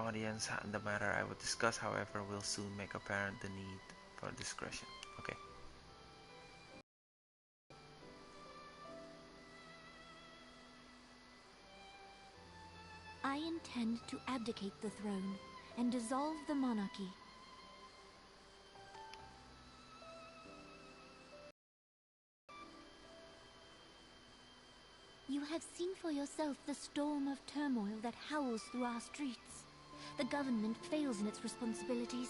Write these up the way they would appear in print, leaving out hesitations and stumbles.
audience. The matter I will discuss, however, will soon make apparent the need for discretion. Okay. I intend to abdicate the throne and dissolve the monarchy. You have seen for yourself the storm of turmoil that howls through our streets. The government fails in its responsibilities,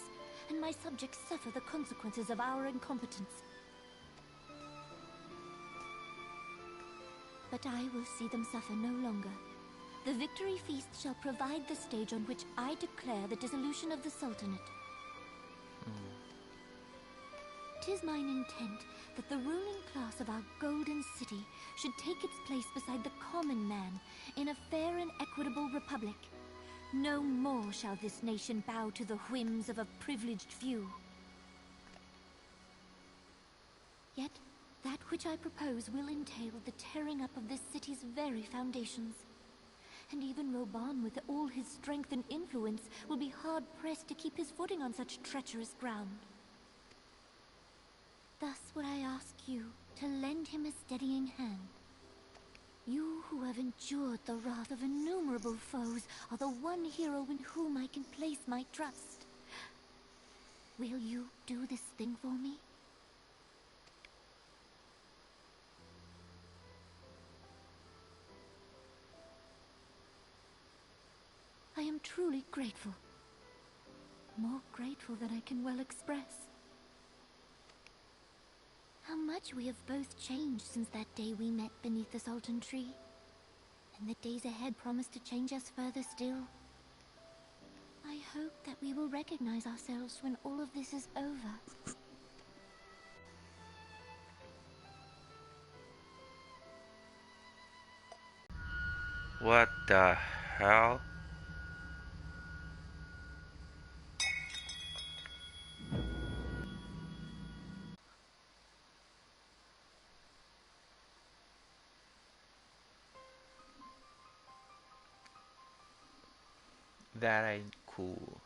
and my subjects suffer the consequences of our incompetence. But I will see them suffer no longer. The victory feast shall provide the stage on which I declare the dissolution of the Sultanate. 'Tis mine intent that the ruling class of our golden city should take its place beside the common man in a fair and equitable republic. No more shall this nation bow to the whims of a privileged few. Yet, that which I propose will entail the tearing up of this city's very foundations. And even Roban, with all his strength and influence, will be hard-pressed to keep his footing on such treacherous ground. Thus would I ask you to lend him a steadying hand. You who have endured the wrath of innumerable foes are the one hero in whom I can place my trust. Will you do this thing for me? I am truly grateful. More grateful than I can well express. How much we have both changed since that day we met beneath the Sultan tree. And the days ahead promise to change us further still. I hope that we will recognize ourselves when all of this is over. What the hell? That ain't cool.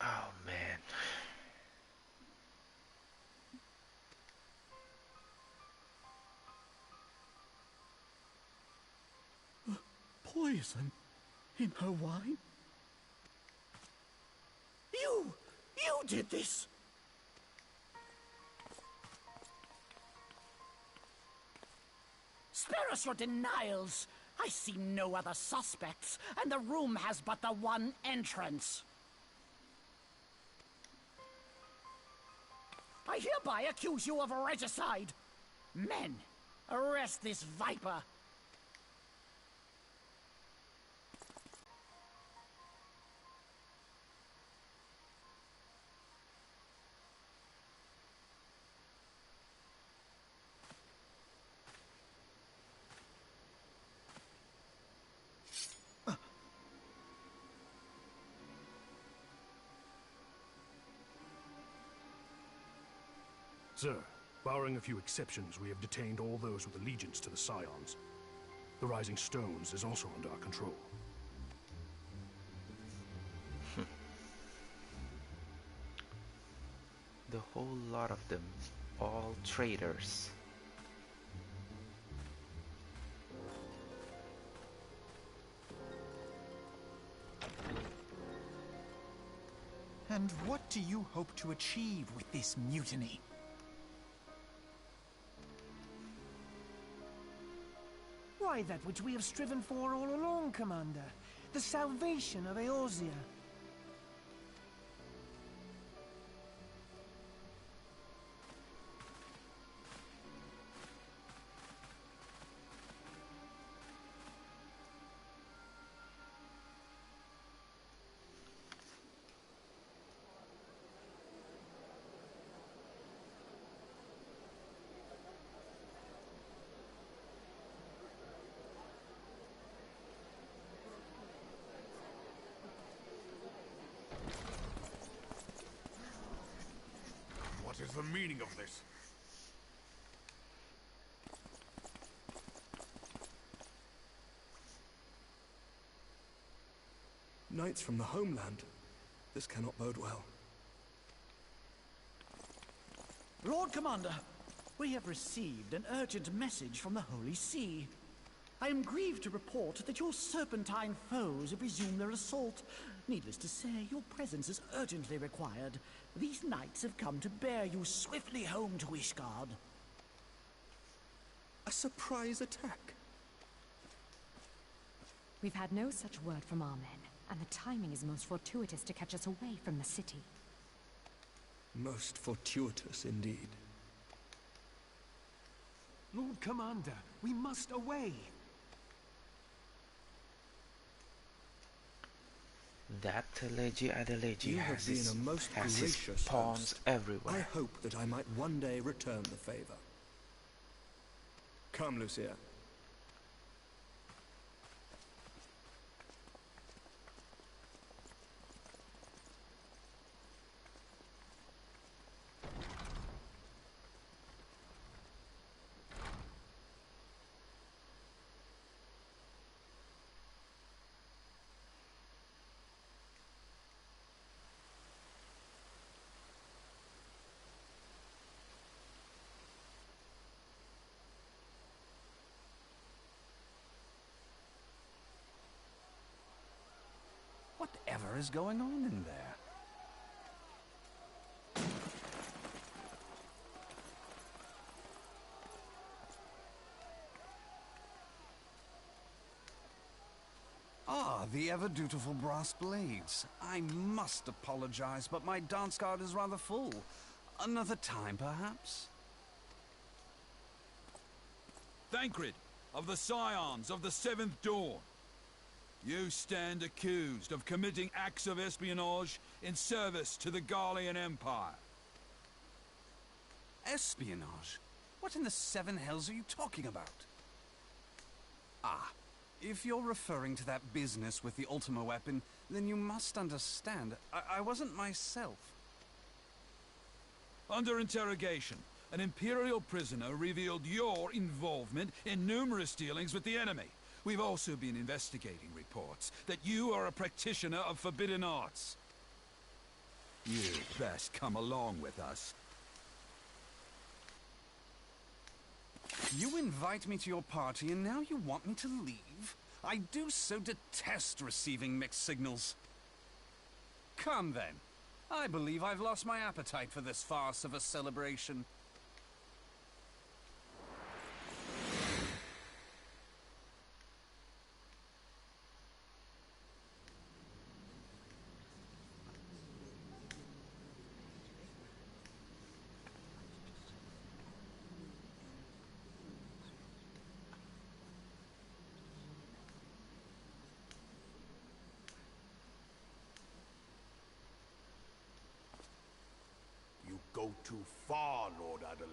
Oh man. Poison in her wine? You did this! Spare us your denials! I see no other suspects, and the room has but the one entrance. I hereby accuse you of regicide. Men, arrest this viper. Sir, barring a few exceptions, we have detained all those with allegiance to the Scions. The Rising Stones is also under our control. The whole lot of them, all traitors. And what do you hope to achieve with this mutiny? Why, that which we have striven for all along, Commander. The salvation of Eorzea. the meaning of this? Knights from the homeland. This cannot bode well. Lord Commander, we have received an urgent message from the Holy See. I am grieved to report that your serpentine foes have resumed their assault. Needless to say, your presence is urgently required. These knights have come to bear you swiftly home to Ishgard. A surprise attack? We've had no such word from our men, and the timing is most fortuitous to catch us away from the city. Most fortuitous indeed. Lord Commander, we must away. That Lady Adelaide You has have his, been a most has his gracious pawns host. everywhere. I hope that I might one day return the favor. Come, Lucia. Whatever is going on in there? Ah, the ever-dutiful brass blades. I must apologize, but my dance card is rather full. Another time, perhaps? Thancred, of the Scions of the Seventh Dawn. You stand accused of committing acts of espionage in service to the Garlean Empire. Espionage? What in the seven hells are you talking about? Ah, if you're referring to that business with the Ultima weapon, then you must understand, I wasn't myself. Under interrogation, an Imperial prisoner revealed your involvement in numerous dealings with the enemy. We've also been investigating reports that you are a practitioner of forbidden arts. You'd best come along with us. You invite me to your party and now you want me to leave? I do so detest receiving mixed signals. Come then. I believe I've lost my appetite for this farce of a celebration. You go too far, Lord Adelaide.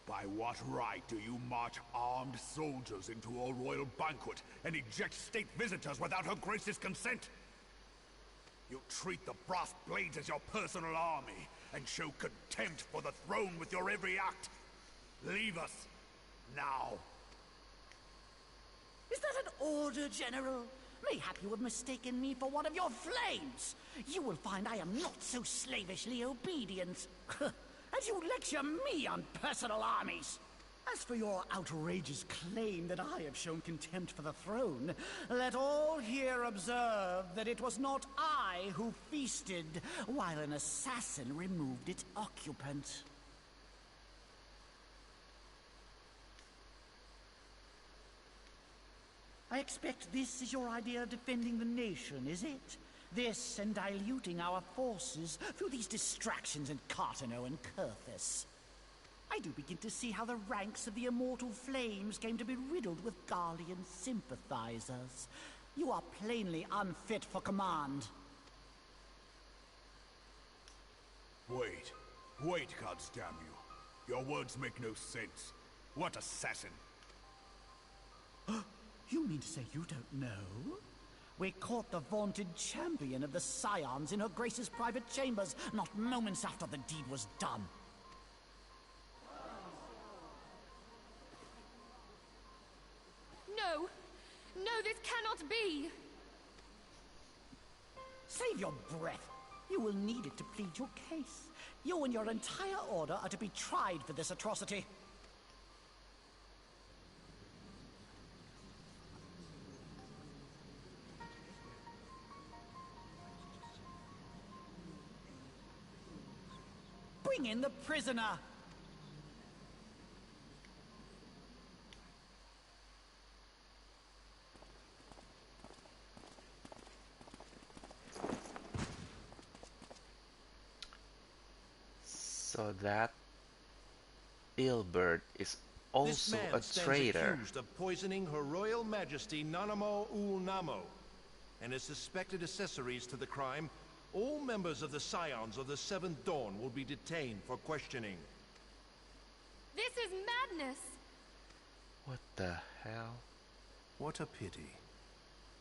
By what right do you march armed soldiers into a royal banquet and eject state visitors without her grace's consent? You treat the brass blades as your personal army and show contempt for the throne with your every act. Leave us, now. Is that an order, General? Mayhap you have mistaken me for one of your flames. You will find I am not so slavishly obedient. And you lecture me on personal armies. As for your outrageous claim that I have shown contempt for the throne, let all here observe that it was not I who feasted while an assassin removed its occupant. I expect this is your idea of defending the nation, is it? This and diluting our forces through these distractions in Cartano and Kurthus. I do begin to see how the ranks of the Immortal Flames came to be riddled with Garlean sympathizers. You are plainly unfit for command. Wait, goddamn you. Your words make no sense. What assassin? You mean to say you don't know? We caught the vaunted champion of the Scions in her Grace's private chambers not moments after the deed was done. Save your breath. You will need it to plead your case. You and your entire order are to be tried for this atrocity. Bring in the prisoner! So that Ilbert is This also man a stands traitor. accused of poisoning Her Royal Majesty Nanamo Ul Namo, and as suspected accessories to the crime, all members of the Scions of the Seventh Dawn will be detained for questioning. This is madness! What the hell? What a pity.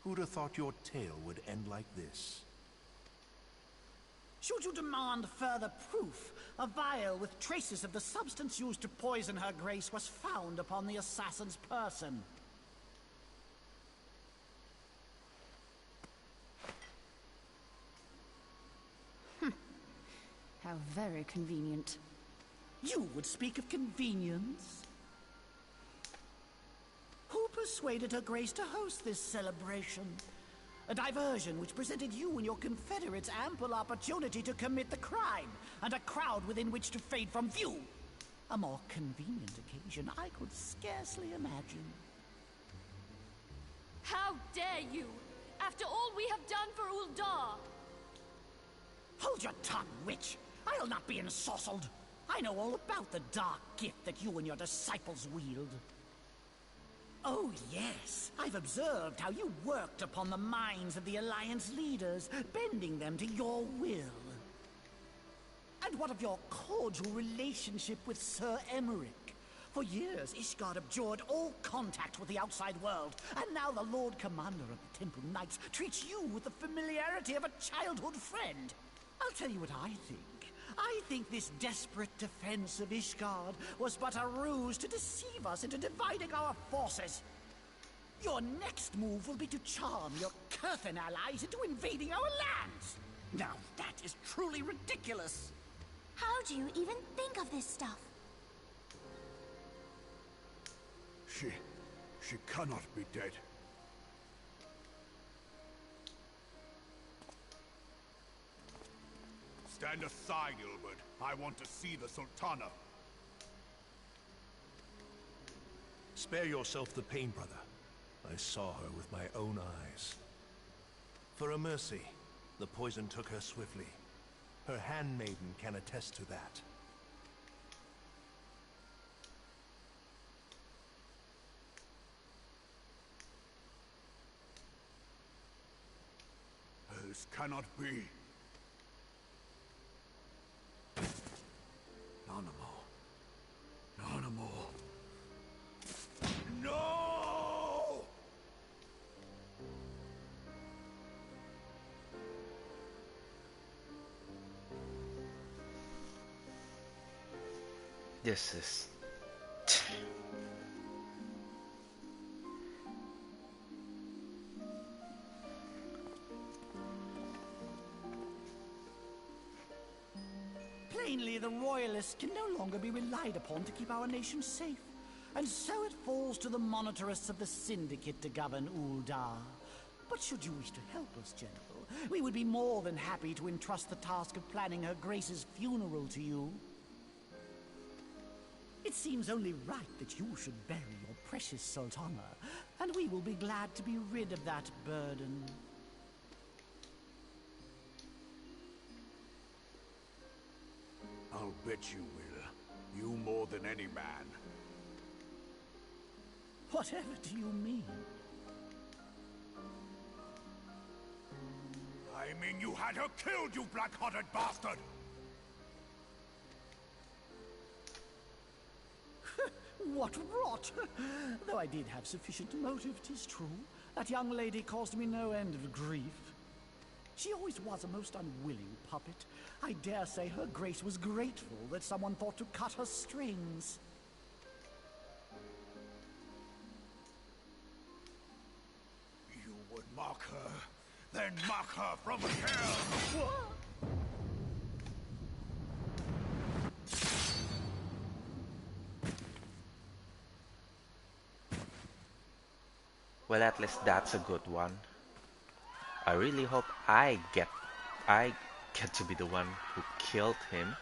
Who'd have thought your tale would end like this? Should you demand further proof, a vial with traces of the substance used to poison Her Grace was found upon the assassin's person. How very convenient. You would speak of convenience? Who persuaded Her Grace to host this celebration? A diversion which presented you and your confederates ample opportunity to commit the crime, and a crowd within which to fade from view. A more convenient occasion I could scarcely imagine. How dare you! After all we have done for Uldar! Hold your tongue, witch! I'll not be ensorcelled! I know all about the dark gift that you and your disciples wield. Oh, yes. I've observed how you worked upon the minds of the Alliance leaders, bending them to your will. And what of your cordial relationship with Sir Emmerich? For years, Ishgard abjured all contact with the outside world, and now the Lord Commander of the Temple Knights treats you with the familiarity of a childhood friend. I'll tell you what I think. I think this desperate defense of Ishgard was but a ruse to deceive us into dividing our forces. Your next move will be to charm your Kurthan allies into invading our lands. Now that is truly ridiculous. How do you even think of this stuff? She cannot be dead. Stand aside, Ilbert. I want to see the Sultana. Spare yourself the pain, brother. I saw her with my own eyes. For a mercy, the poison took her swiftly. Her handmaiden can attest to that. This cannot be. Nanamo. No! This is... Plainly, the Royalists can no longer be relied upon to keep our nation safe. And so it falls to the monitorists of the Syndicate to govern Uldar. But should you wish to help us, General, we would be more than happy to entrust the task of planning Her Grace's funeral to you. It seems only right that you should bury your precious Sultana, and we will be glad to be rid of that burden. I'll bet you will. You more than any man. Whatever do you mean? I mean you had her killed, you black-hearted bastard! What rot! Though I did have sufficient motive, 'tis true. That young lady caused me no end of grief. She always was a most unwilling puppet. I dare say Her Grace was grateful that someone thought to cut her strings. You would mock her, then Then mock her from hell! Well, at least that's a good one. I really hope I get to be the one who killed him.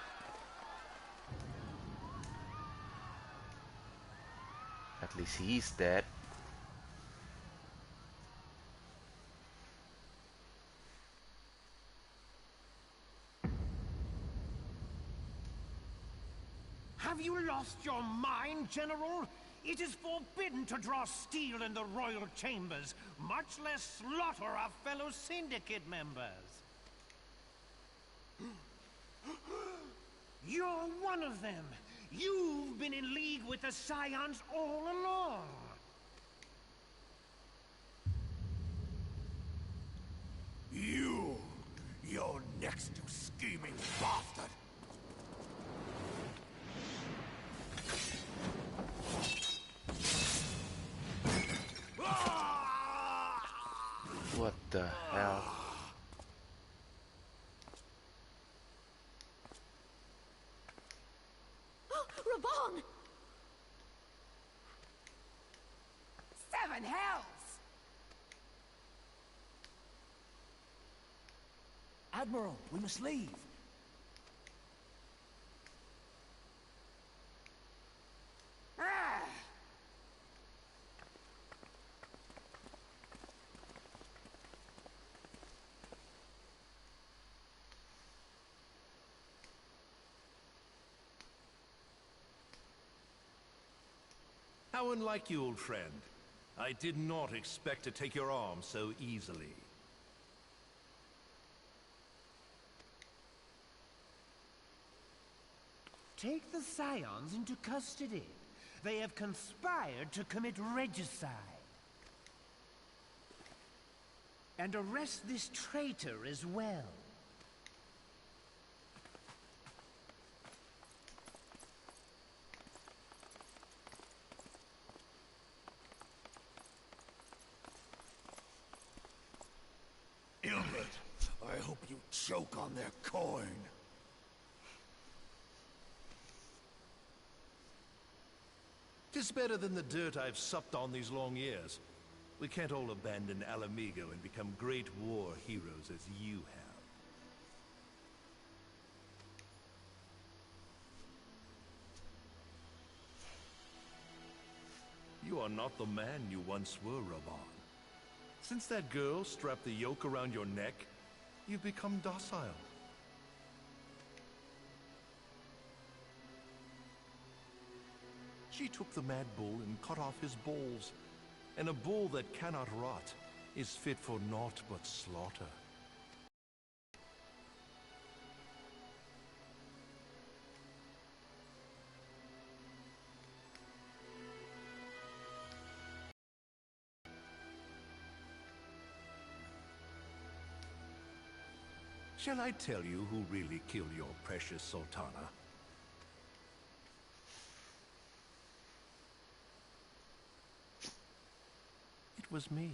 At least he's dead. Have you lost your mind, General? It is forbidden to draw steel in the royal chambers, much less slaughter our fellow syndicate members. You're one of them. You've been in league with the Scions all along. You're next, you scheming bastard! What the hell? Raban! Seven hells! Admiral, we must leave. How unlike you, old friend. I did not expect to take your arm so easily. Take the Scions into custody. They have conspired to commit regicide. And arrest this traitor as well. Ilbert, I hope you choke on their coin. Tis better than the dirt I've supped on these long years. We can't all abandon Alamigo and become great war heroes as you have. You are not the man you once were, Raban. Since that girl strapped the yoke around your neck, you've become docile. She took the mad bull and cut off his balls. And a bull that cannot rot is fit for naught but slaughter. Shall I tell you who really killed your precious Sultana? It was me.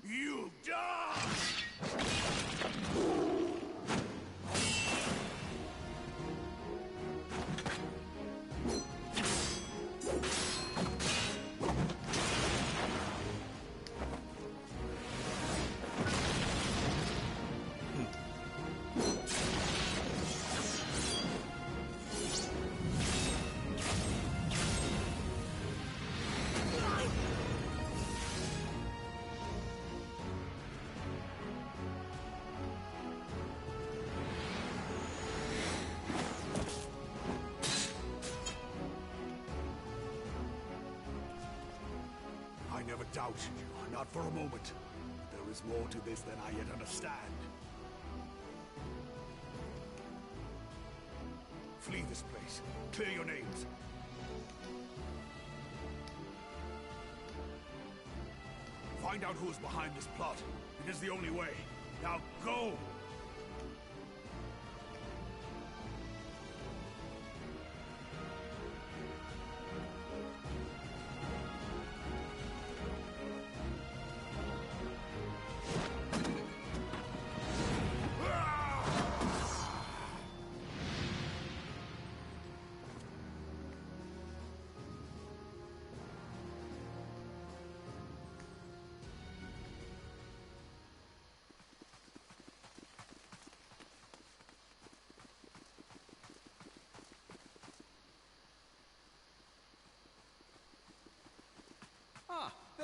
You die! I never doubted you, not for a moment. There is more to this than I yet understand. Flee this place. Clear your names. Find out who is behind this plot. It is the only way. Now go!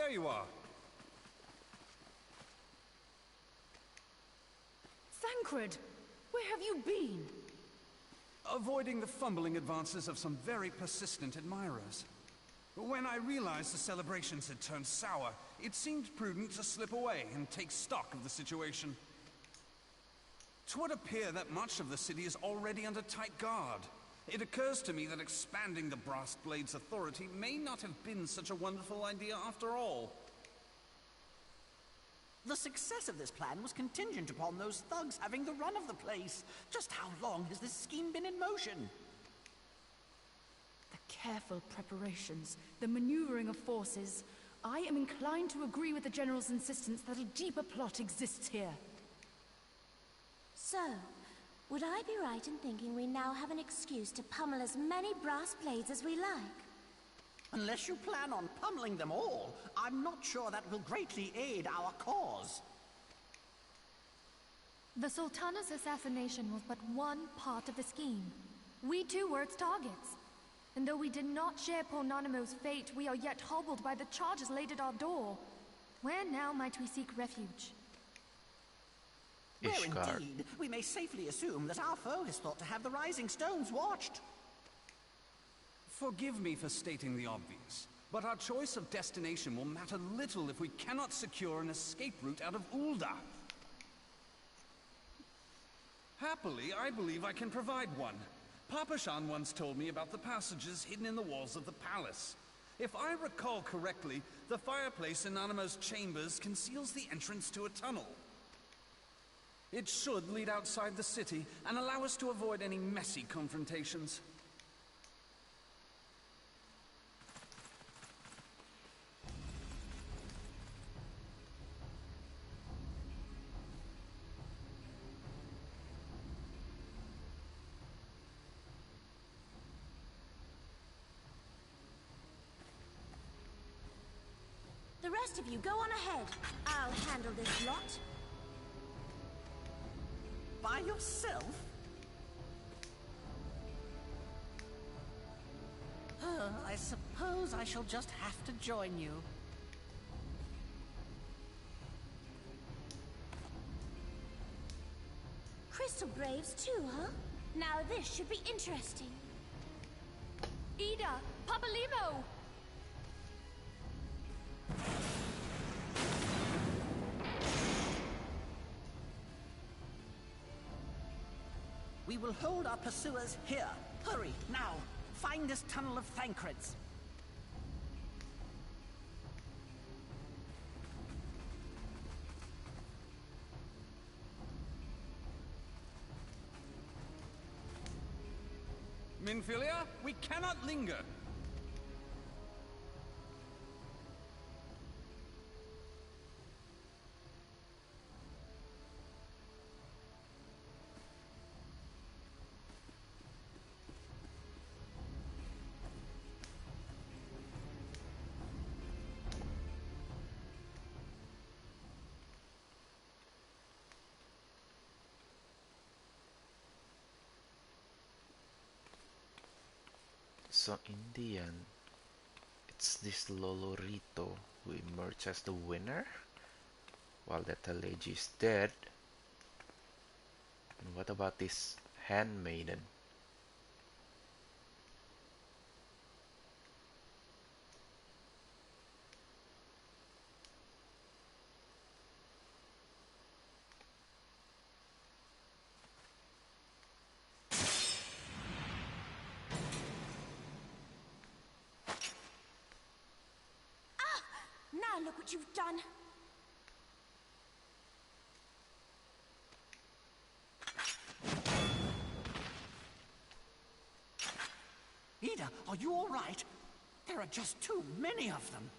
there you are. Thancred, where have you been? Avoiding the fumbling advances of some very persistent admirers. When I realized the celebrations had turned sour, it seemed prudent to slip away and take stock of the situation. 'Twould appear that much of the city is already under tight guard. It occurs to me that expanding the Brass Blade's authority may not have been such a wonderful idea after all. The success of this plan was contingent upon those thugs having the run of the place. Just how long has this scheme been in motion? The careful preparations, the maneuvering of forces. I am inclined to agree with the General's insistence that a deeper plot exists here. So, would I be right in thinking we now have an excuse to pummel as many brass blades as we like? Unless you plan on pummeling them all, I'm not sure that will greatly aid our cause. The Sultana's assassination was but one part of the scheme. We too were its targets. And though we did not share Ponanimo's fate, we are yet hobbled by the charges laid at our door. Where now might we seek refuge? Where indeed, we may safely assume that our foe has thought to have the Rising Stones watched. Forgive me for stating the obvious, but our choice of destination will matter little if we cannot secure an escape route out of Ul'dah. Happily, I believe I can provide one. Papa Shan once told me about the passages hidden in the walls of the palace. If I recall correctly, the fireplace in Animo's chambers conceals the entrance to a tunnel. It should lead outside the city and allow us to avoid any messy confrontations. The rest of you go on ahead. I'll handle this lot. By yourself? I suppose I shall just have to join you. Crystal Braves too, huh? Now this should be interesting. Ida! Papalimo! We will hold our pursuers here. Hurry, now! Find this tunnel of Thancred's. Minfilia, we cannot linger. So in the end, it's this Lolorito who emerged as the winner, while that Taleji is dead. And what about this handmaiden? Now look what you've done. Ida, are you all right? There are just too many of them.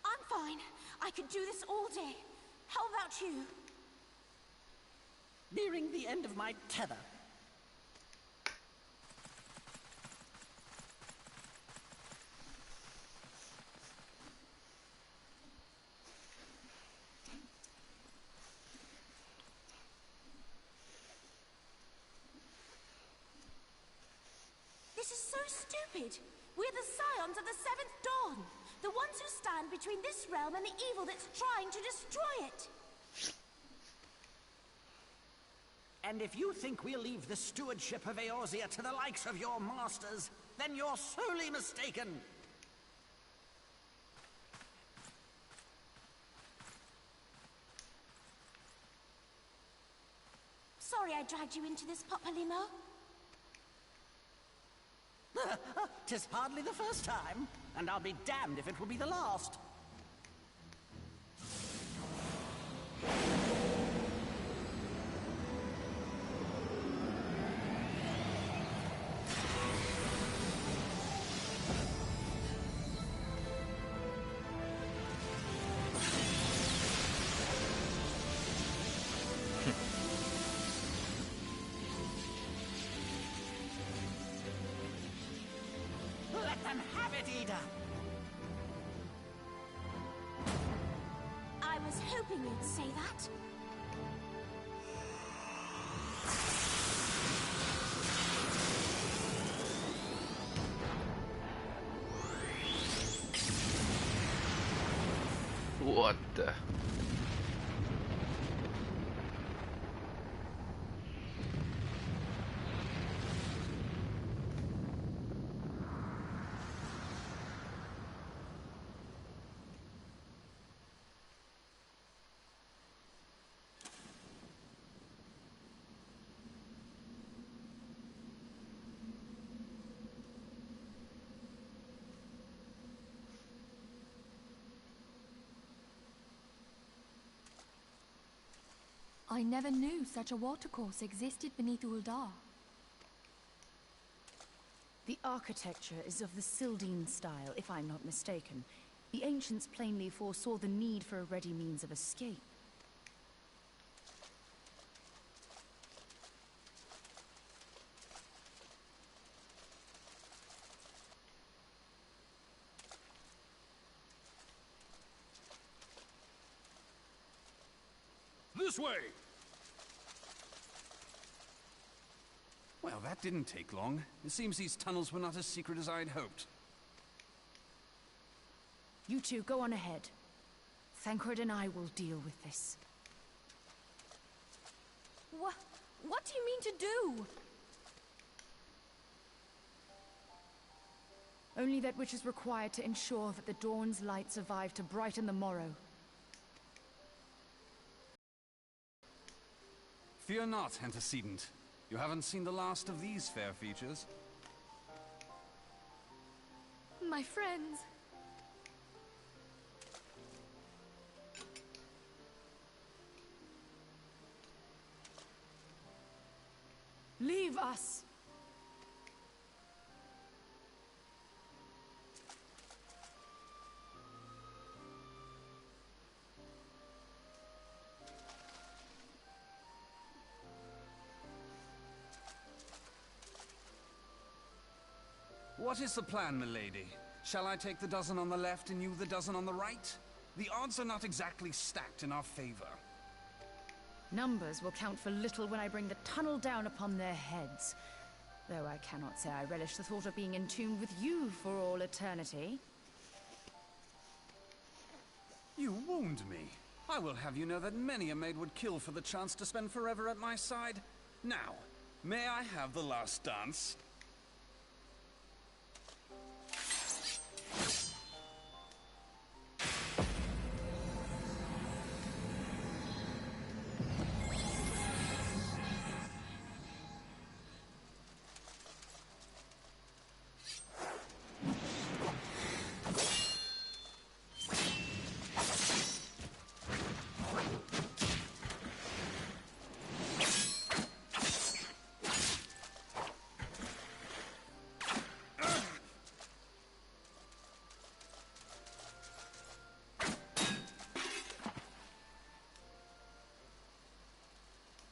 I'm fine. I could do this all day. How about you? Nearing the end of my tether. This is so stupid. We're the scions of the Seventh Dawn. The ones who stand between this realm and the evil that's trying to destroy it. And if you think we'll leave the stewardship of Eorzea to the likes of your masters, then you're sorely mistaken. Sorry I dragged you into this, Popolimo. 'Tis hardly the first time, and I'll be damned if it will be the last. Let them have it, Ida! I was hoping you'd say that. What the? I never knew such a watercourse existed beneath Uldar. The architecture is of the Sildine style, if I'm not mistaken. The ancients plainly foresaw the need for a ready means of escape. This way! Well, that didn't take long. It seems these tunnels were not as secret as I'd hoped. You two, go on ahead. Thancred and I will deal with this. What do you mean to do? Only that which is required to ensure that the dawn's light survive to brighten the morrow. Fear not, antecedent. You haven't seen the last of these fair features. My friends. Leave us! What is the plan, milady? Shall I take the dozen on the left and you the dozen on the right? The odds are not exactly stacked in our favor. Numbers will count for little when I bring the tunnel down upon their heads. Though I cannot say I relish the thought of being entombed with you for all eternity. You wound me. I will have you know that many a maid would kill for the chance to spend forever at my side. Now, may I have the last dance?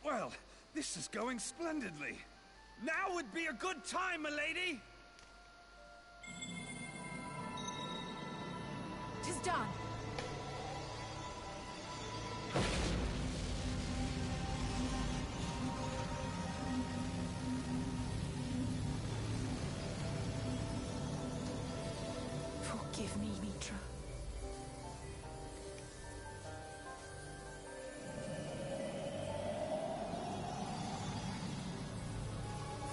Well, this is going splendidly. Now would be a good time, milady! 'Tis done! Forgive me, Mitra.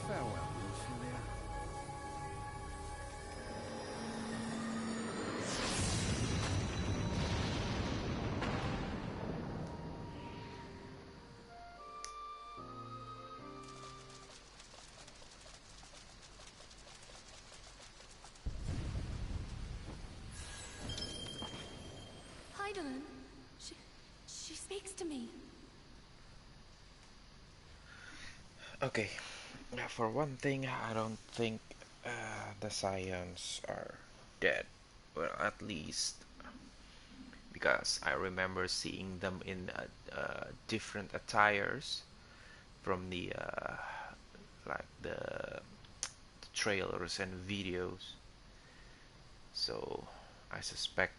Farewell, Ophelia. Hydaelyn, she speaks to me. Okay, for one thing, I don't think the Scions are dead. Well, at least because I remember seeing them in different attires from the like the trailers and videos. So I suspect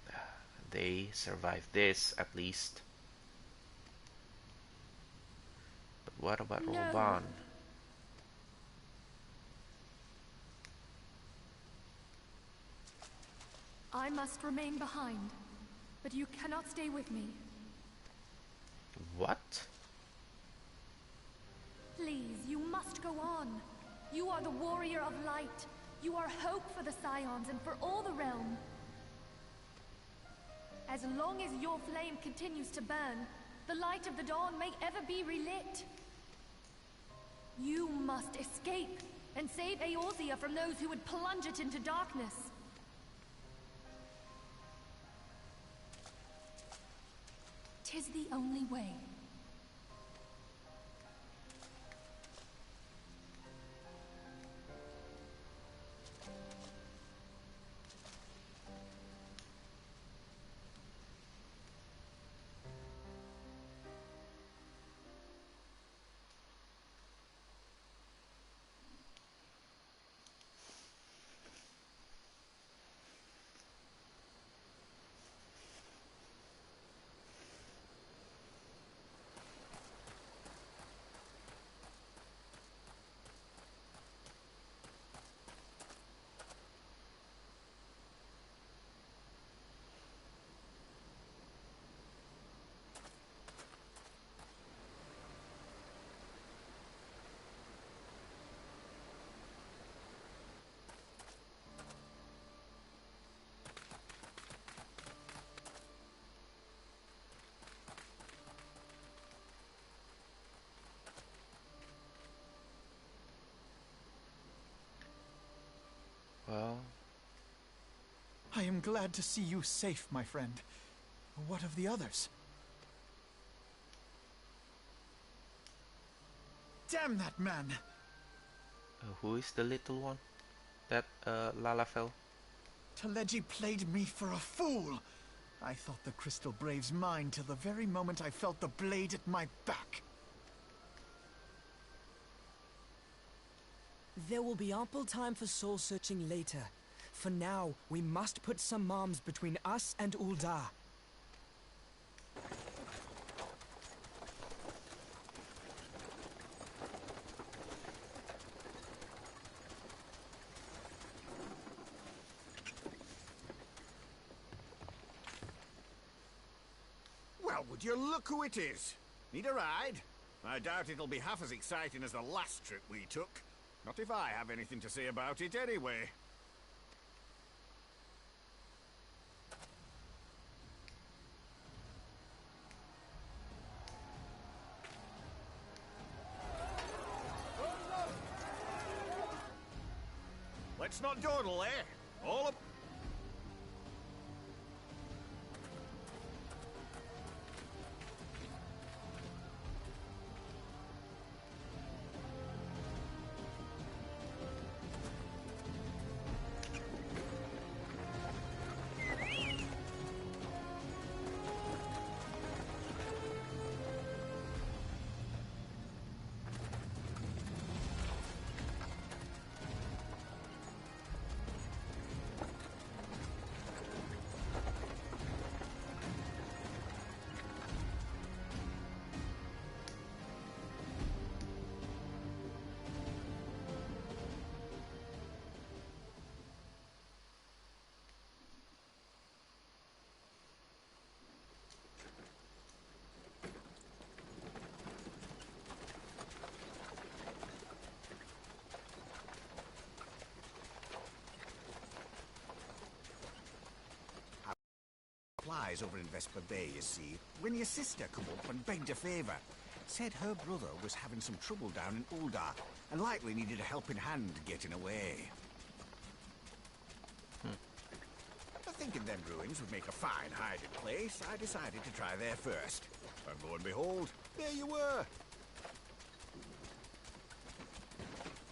they survived this at least. But what about No. Rolban? I must remain behind, but you cannot stay with me. What? Please, you must go on. You are the warrior of light. You are hope for the Scions and for all the realm. As long as your flame continues to burn, the light of the dawn may ever be relit. You must escape and save Eorzea from those who would plunge it into darkness. Tis the only way. Well, I am glad to see you safe, my friend. What of the others? Damn that man! who is the little one? That Lalafell? Teleji played me for a fool! I thought the Crystal Brave's mine till the very moment I felt the blade at my back. There will be ample time for soul-searching later. For now, we must put some arms between us and Ul'dah. Well, would you look who it is? Need a ride? I doubt it'll be half as exciting as the last trip we took. Not if I have anything to say about it anyway. Let's not dawdle, eh? All up. guys over in Vesper Bay, you see, when your sister come up and begged a favor. Said her brother was having some trouble down in Ul'dah, and likely needed a helping hand getting away. But thinking them ruins would make a fine hiding place, I decided to try there first. And lo and behold, there you were!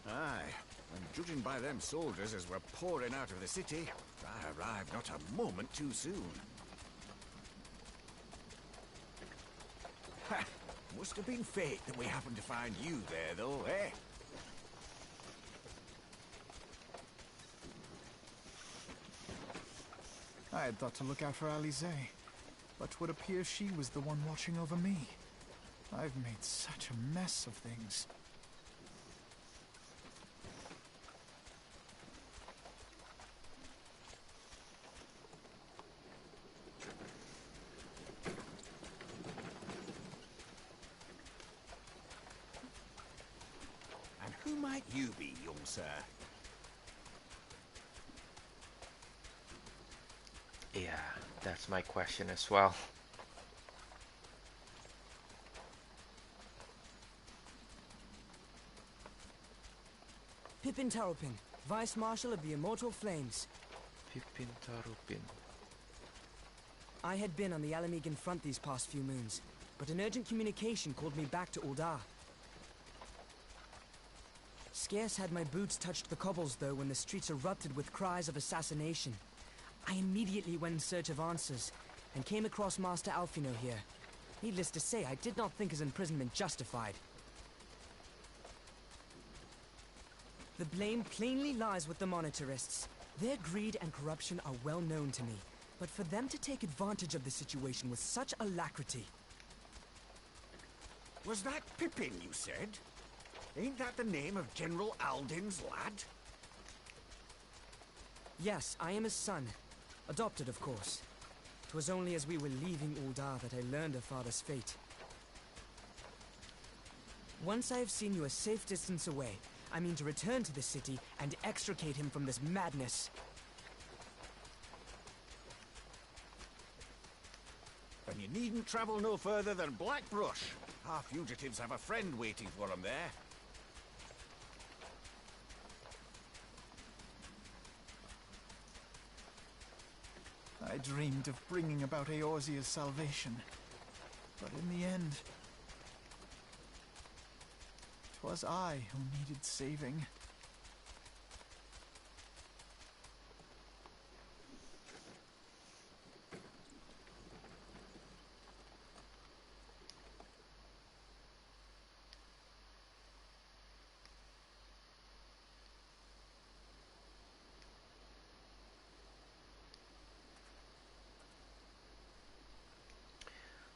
Aye, and judging by them soldiers as were pouring out of the city, I arrived not a moment too soon. Ha! Must have been fate that we happened to find you there, though, eh? I had thought to look out for Alize, but would appear she was the one watching over me. I've made such a mess of things. And who might you be, young sir? Yeah, that's my question as well. Pippin Taropin, Vice Marshal of the Immortal Flames. Pippin Taropin. I had been on the Alamegan front these past few moons, but an urgent communication called me back to Ul'dah. Scarce had my boots touched the cobbles, though, when the streets erupted with cries of assassination. I immediately went in search of answers, and came across Master Alfino here. Needless to say, I did not think his imprisonment justified. The blame plainly lies with the Monitarists. Their greed and corruption are well known to me, but for them to take advantage of the situation with such alacrity... Was that Pippin, you said? Ain't that the name of General Alden's lad? Yes, I am his son. Adopted, of course. 'Twas only as we were leaving Ul'dah that I learned of father's fate. Once I have seen you a safe distance away, I mean to return to the city and extricate him from this madness. Then you needn't travel no further than Blackbrush. Our fugitives have a friend waiting for them there. I dreamed of bringing about Eorzea's salvation, but in the end, 'twas I who needed saving.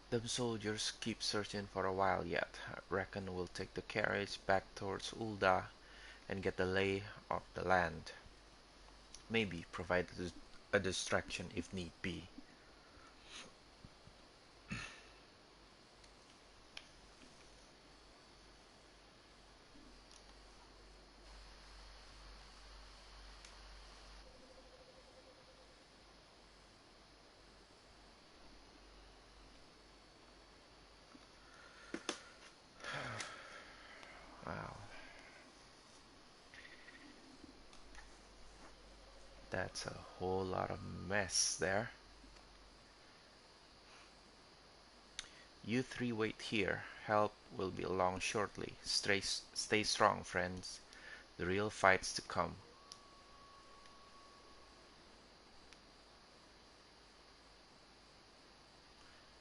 Them soldiers keep searching for a while yet. I reckon we'll take the carriage back towards Ul'dah and get the lay of the land. Maybe provide a distraction if need be. Wow. That's a whole lot of mess there. You three wait here. Help will be along shortly. Stay strong, friends. The real fight's to come.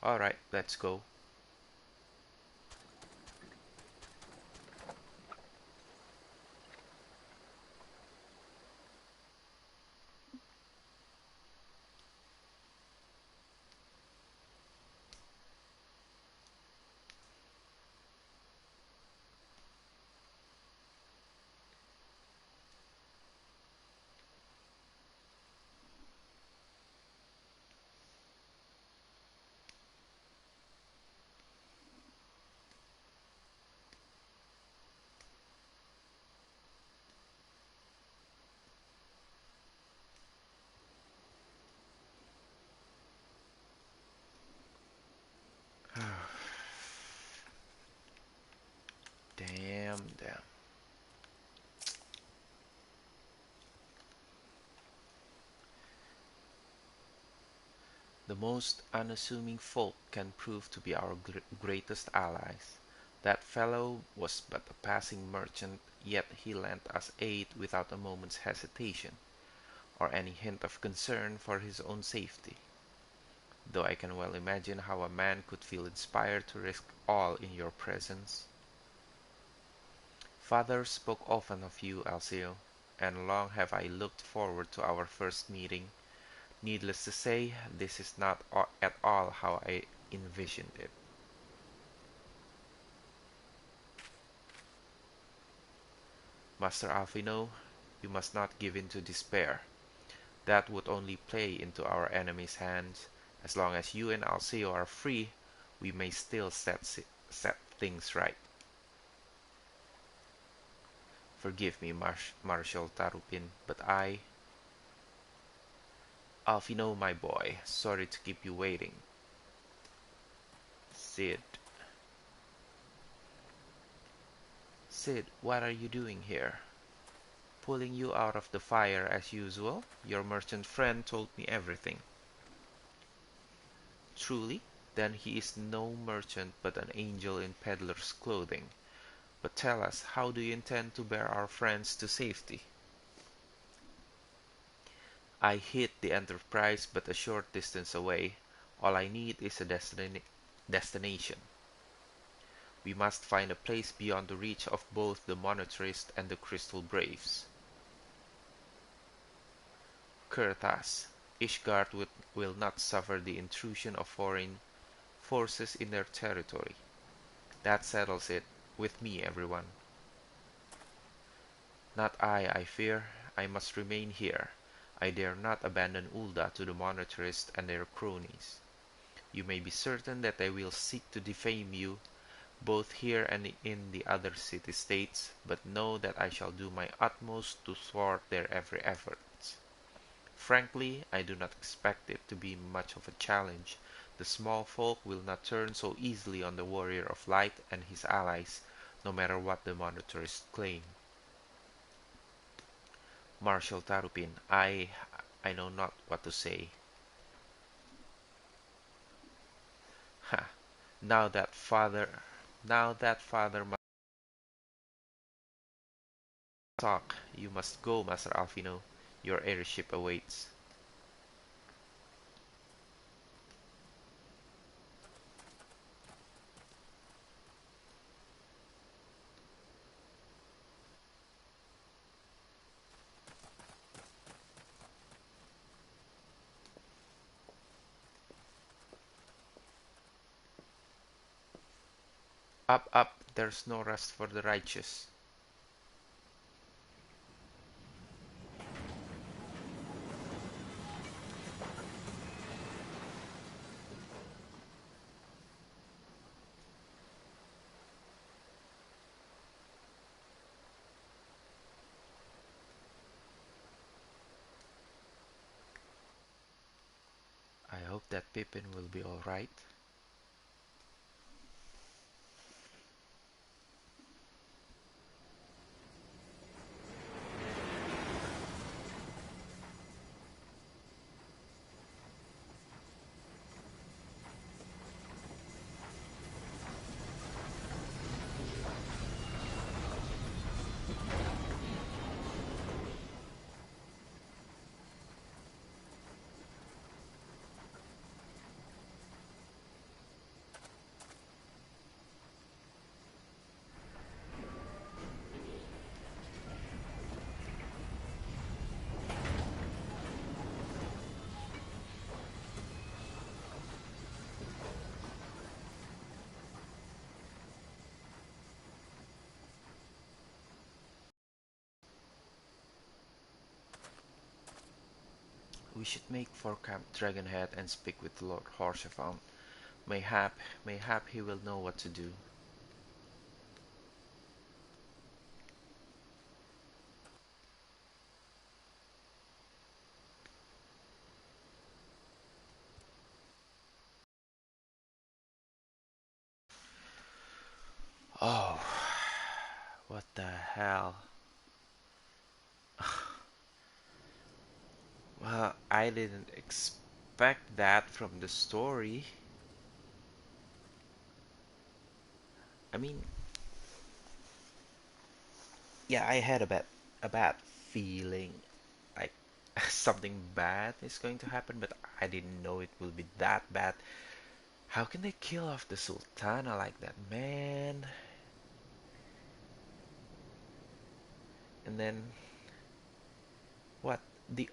Alright, let's go. The most unassuming folk can prove to be our greatest allies. That fellow was but a passing merchant, yet he lent us aid without a moment's hesitation, or any hint of concern for his own safety. Though I can well imagine how a man could feel inspired to risk all in your presence. Father spoke often of you, Alceo, and long have I looked forward to our first meeting. Needless to say, this is not at all how I envisioned it. Master Alphino, you must not give in to despair. That would only play into our enemy's hands. As long as you and Alceo are free, we may still set things right. Forgive me, Marshal Tarupin, but Alphino, my boy, sorry to keep you waiting. Sid. Sid, what are you doing here? Pulling you out of the fire as usual? Your merchant friend told me everything. Truly? Then he is no merchant but an angel in peddler's clothing. But tell us, how do you intend to bear our friends to safety? I hid the Enterprise but a short distance away. All I need is a destination. We must find a place beyond the reach of both the Monetarist and the Crystal Braves. Kurtas, Ishgard will not suffer the intrusion of foreign forces in their territory. That settles it. With me, everyone. Not I fear. I must remain here. I dare not abandon Ul'dah to the Monetarists and their cronies. You may be certain that they will seek to defame you, both here and in the other city-states, but know that I shall do my utmost to thwart their every effort. Frankly, I do not expect it to be much of a challenge. The small folk will not turn so easily on the Warrior of Light and his allies, no matter what the Monetarists claim. Marshal Tarupin, I know not what to say. Ha! Now that father must talk. You must go, Master Alphino. Your airship awaits. Up, up, there's no rest for the righteous. I hope that Pippin will be alright. We should make for Camp Dragonhead and speak with Lord Horsefount. Mayhap he will know what to do. Oh, what the hell? Well, I didn't expect expect that from the story. I mean, yeah, I had a bad feeling like something bad is going to happen, but I didn't know it will be that bad. How can they kill off the Sultana like that, man? And then what? The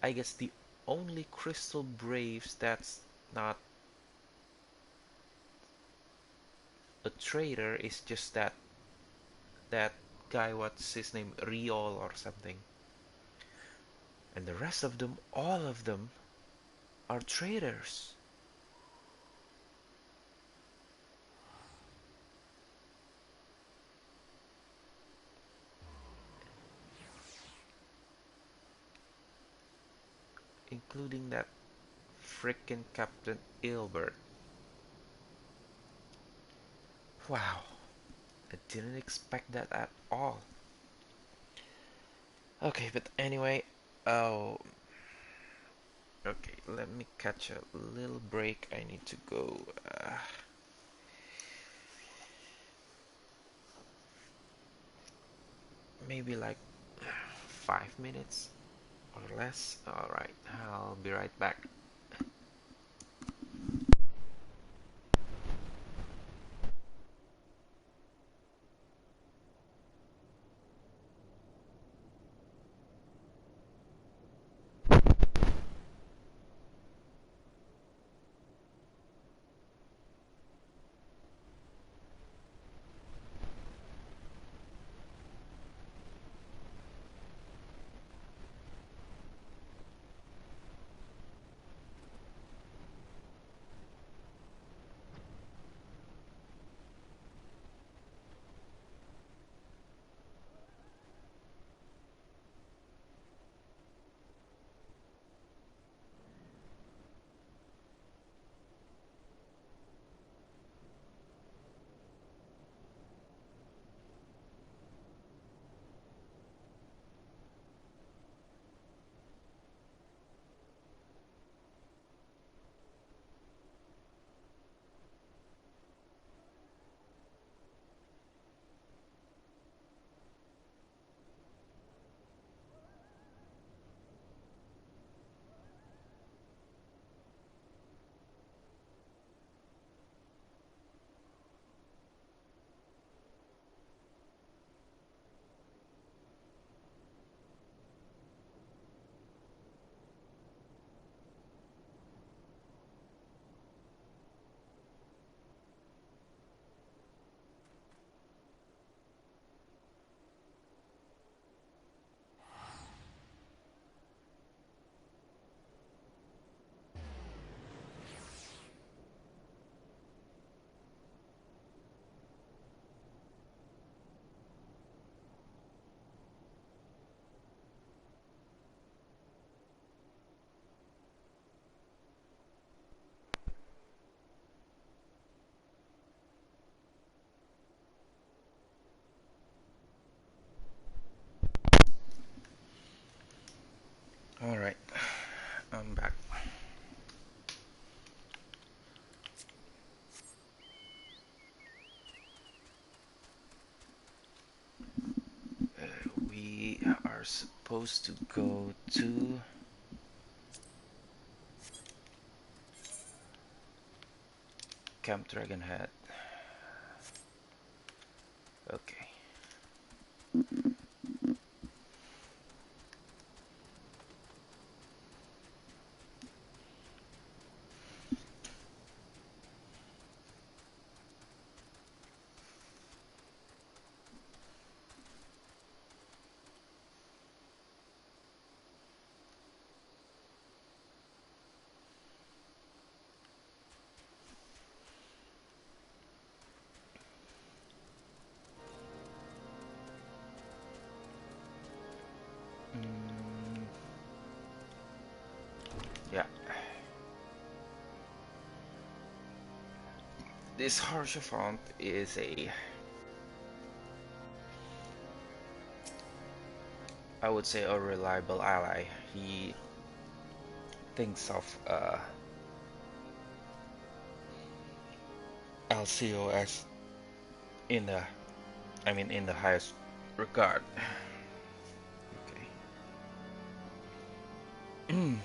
I guess the only Crystal Braves that's not a traitor is just that guy, what's his name, Riol or something. And the rest of them, all of them, are traitors. Including that frickin' Captain Ilbert. Wow, I didn't expect that at all. Okay, but anyway, oh, okay, let me catch a little break. I need to go. Maybe like 5 minutes or less. Alright, I'll be right back. Alright, I'm back. We are supposed to go to Camp Dragonhead. Okay. Yeah. This Harshaphant is I would say a reliable ally. He thinks of LCO as in the, I mean, in the highest regard. Okay.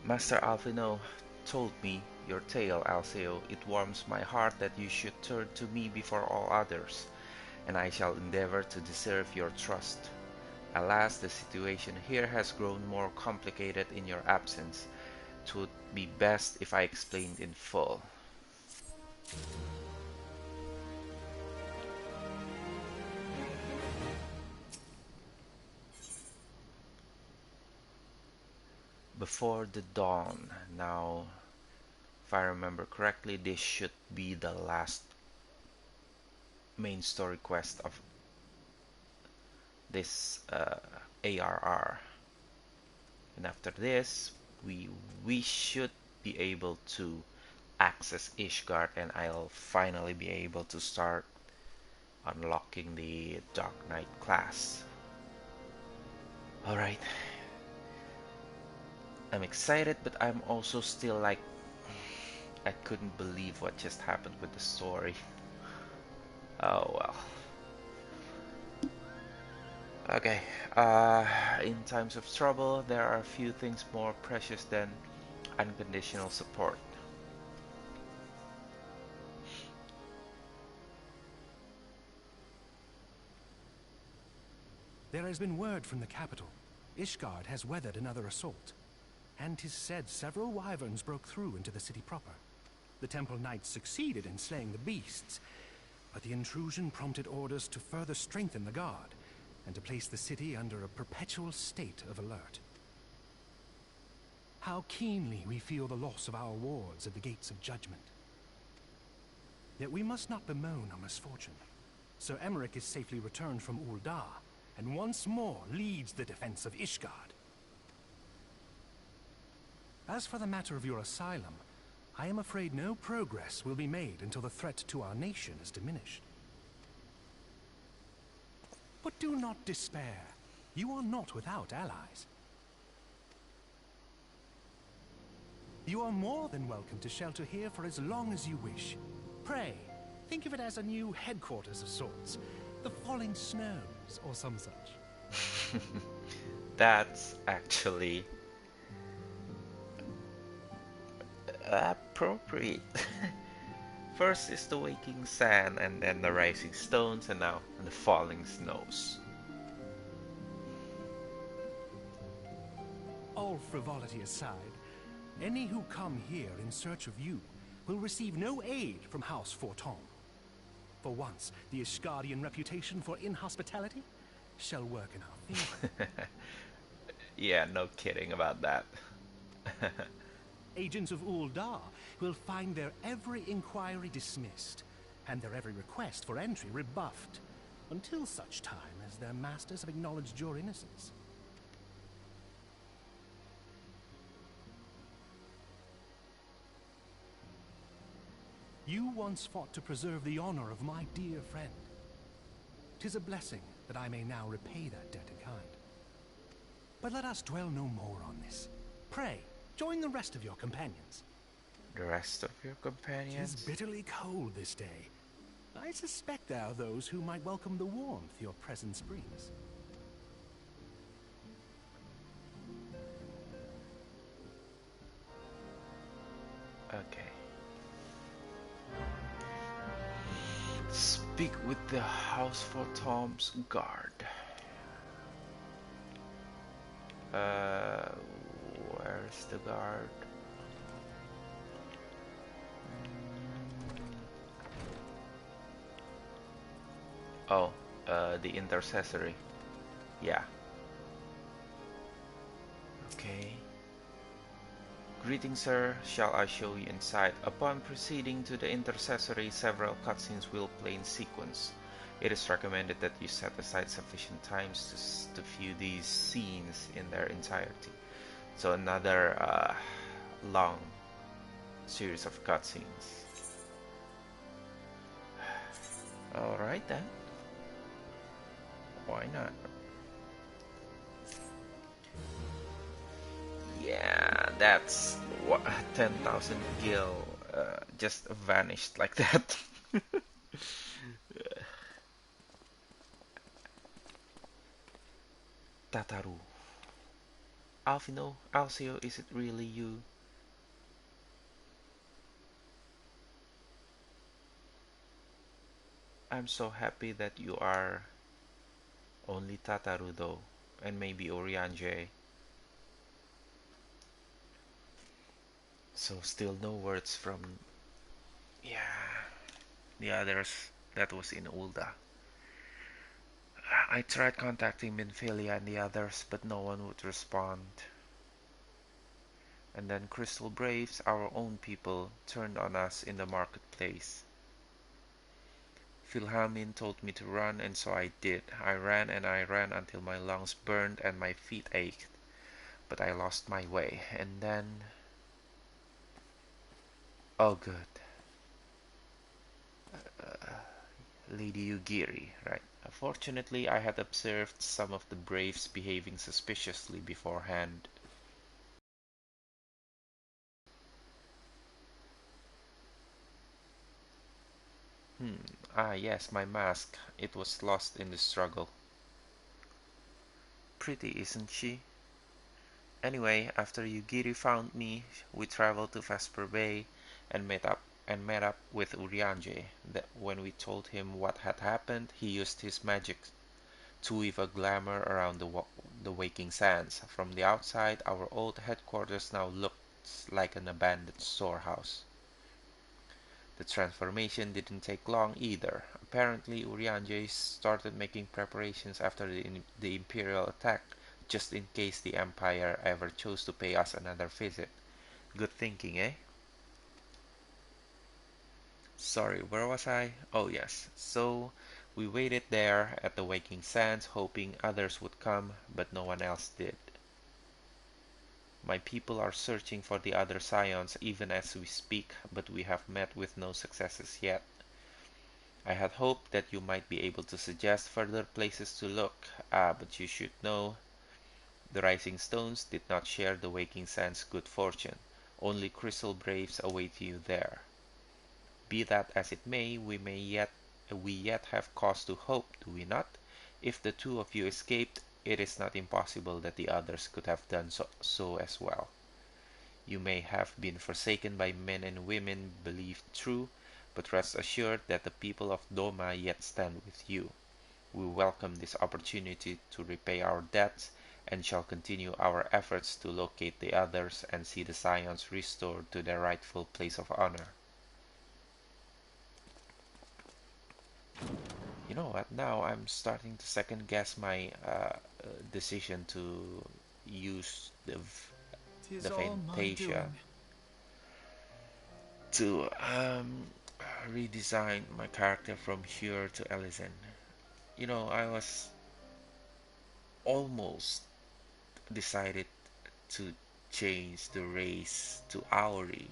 Master Alfino told me your tale, Alceo. It warms my heart that you should turn to me before all others, and I shall endeavor to deserve your trust. Alas, the situation here has grown more complicated in your absence. 'Twould be best if I explained in full. Before the dawn. Now, if I remember correctly, this should be the last main story quest of this ARR. And after this, we should be able to access Ishgard, and I'll finally be able to start unlocking the Dark Knight class. Alright. I'm excited, but I'm also still like, I couldn't believe what just happened with the story. Oh well. Okay, in times of trouble, there are few things more precious than unconditional support. There has been word from the capital. Ishgard has weathered another assault. And 'tis said several wyverns broke through into the city proper. The Temple Knights succeeded in slaying the beasts, but the intrusion prompted orders to further strengthen the guard, and to place the city under a perpetual state of alert. How keenly we feel the loss of our wards at the gates of judgment. Yet we must not bemoan our misfortune. Sir Emmerich is safely returned from Ul'dah, and once more leads the defense of Ishgard. As for the matter of your asylum, I am afraid no progress will be made until the threat to our nation is diminished. But do not despair. You are not without allies. You are more than welcome to shelter here for as long as you wish. Pray, think of it as a new headquarters of sorts. The Falling Snows, or some such. That's actually appropriate. First is the waking sand, and then the rising stones, and now the falling snows. All frivolity aside, any who come here in search of you will receive no aid from House Forton. For once, the Ishgardian reputation for inhospitality shall work in our favor. Yeah, no kidding about that. Agents of Ul'dah will find their every inquiry dismissed, and their every request for entry rebuffed, until such time as their masters have acknowledged your innocence. You once fought to preserve the honor of my dear friend. 'Tis a blessing that I may now repay that debt in kind. But let us dwell no more on this. Pray, join the rest of your companions. The rest of your companions? 'Tis bitterly cold this day. I suspect there are those who might welcome the warmth your presence brings. Okay. Speak with the House for Tom's guard. Where's the guard? Oh, the intercessory. Yeah. Okay. Greetings, sir. Shall I show you inside? Upon proceeding to the intercessory, several cutscenes will play in sequence. It is recommended that you set aside sufficient times to view these scenes in their entirety. So another long series of cutscenes. Alright then. Why not? That's what 10,000 gil just vanished like that. Tataru. Alfino, Alcio, is it really you? I'm so happy that you are only Tataru though, and maybe Oriange. So still no words from, yeah, the others that was in Ulda. I tried contacting Minfilia and the others, but no one would respond. And then Crystal Braves, our own people, turned on us in the marketplace. Philhamin told me to run, and so I did. I ran and I ran until my lungs burned and my feet ached. But I lost my way, and then... Oh, good. Lady Yugiri, right. Fortunately, I had observed some of the Braves behaving suspiciously beforehand. Ah, yes, my mask. It was lost in the struggle. Pretty, isn't she? Anyway, after Yugiri found me, we traveled to Vesper Bay and met up with Urianger. When we told him what had happened, he used his magic to weave a glamour around the waking sands. From the outside, our old headquarters now looks like an abandoned storehouse. The transformation didn't take long either. Apparently, Urianger started making preparations after the Imperial attack, just in case the Empire ever chose to pay us another visit. Good thinking, eh? Sorry, where was I? Oh yes. So, we waited there at the Waking Sands, hoping others would come, but no one else did. My people are searching for the other scions even as we speak, but we have met with no successes yet. I had hoped that you might be able to suggest further places to look. But you should know, the Rising Stones did not share the Waking Sands' good fortune. Only Crystal Braves await you there. Be that as it may, we yet have cause to hope, do we not? If the two of you escaped, it is not impossible that the others could have done so as well. You may have been forsaken by men and women believed true, but rest assured that the people of Doma yet stand with you. We welcome this opportunity to repay our debts and shall continue our efforts to locate the others and see the Scions restored to their rightful place of honor. You know what? Now I'm starting to second guess my decision to use the Tis all my Fantasia doing. to redesign my character from here to Elysian. You know, I was almost decided to change the race to Auri,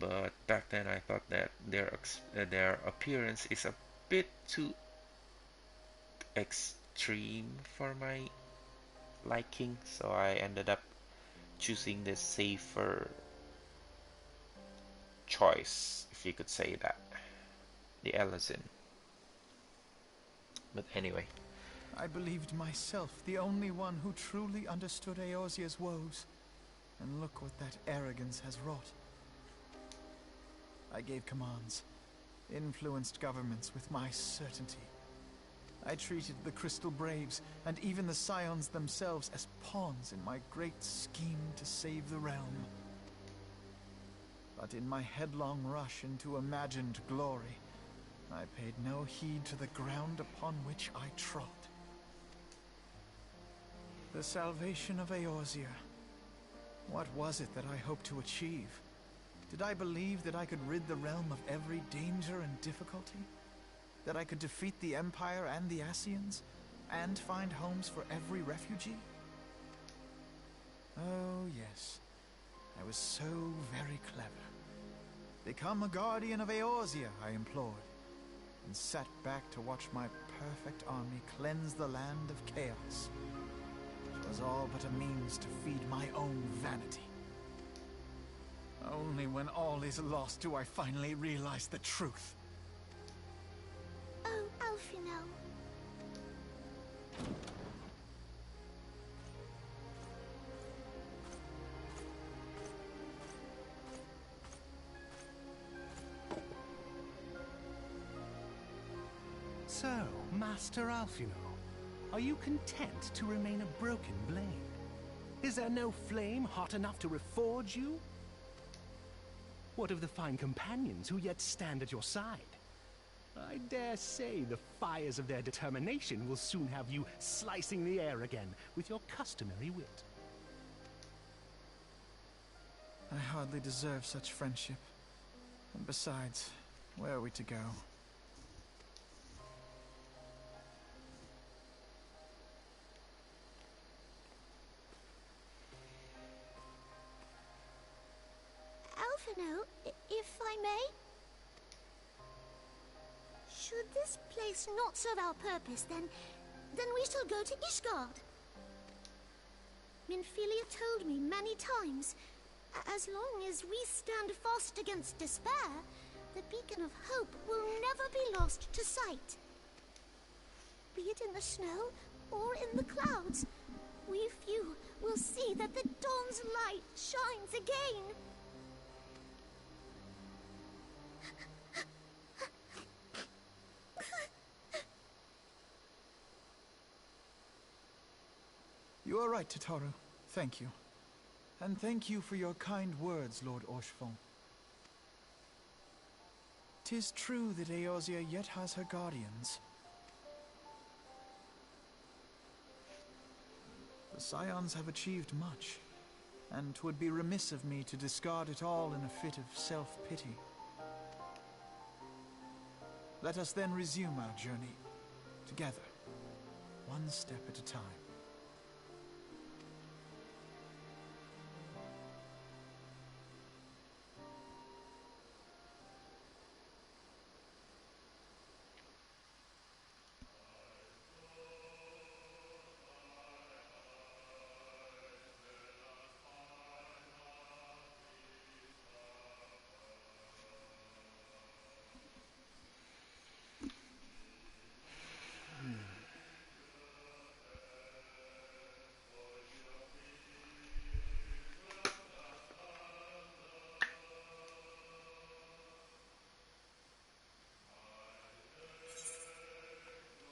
but back then I thought that their appearance is a bit too extreme for my liking, so I ended up choosing the safer choice, if you could say that, the Elysian. But anyway, I believed myself the only one who truly understood Eorzea's woes. And look what that arrogance has wrought. I gave commands, influenced governments with my certainty. I treated the Crystal Braves and even the Scions themselves as pawns in my great scheme to save the realm. But in my headlong rush into imagined glory, I paid no heed to the ground upon which I trod. The salvation of Eorzea. What was it that I hoped to achieve? Did I believe that I could rid the realm of every danger and difficulty? That I could defeat the Empire and the Ascians, and find homes for every refugee? Oh, yes. I was so very clever. Become a guardian of Eorzea, I implored, and sat back to watch my perfect army cleanse the land of chaos. was all but a means to feed my own vanity. Only when all is lost do I finally realize the truth. Oh, Alfino. So, Master Alfino, are you content to remain a broken blade? Is there no flame hot enough to reforge you? What of the fine companions who yet stand at your side? I dare say the fires of their determination will soon have you slicing the air again with your customary wit. I hardly deserve such friendship. And besides, where are we to go? Alfino, if I may? Should this place not serve our purpose, then we shall go to Ishgard. Minfilia told me many times, as long as we stand fast against despair, the beacon of hope will never be lost to sight. Be it in the snow or in the clouds, we few will see that the dawn's light shines again. You are right, Tataru. Thank you. And thank you for your kind words, Lord Orchefon. 'Tis true that Eorzea yet has her guardians. The Scions have achieved much, and 'twould be remiss of me to discard it all in a fit of self-pity. Let us then resume our journey, together, one step at a time.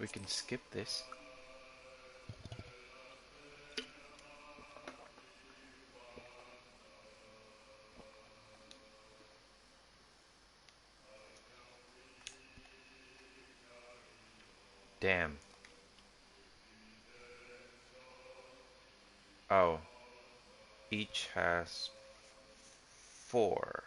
We can skip this. Damn. Oh. Each has 4.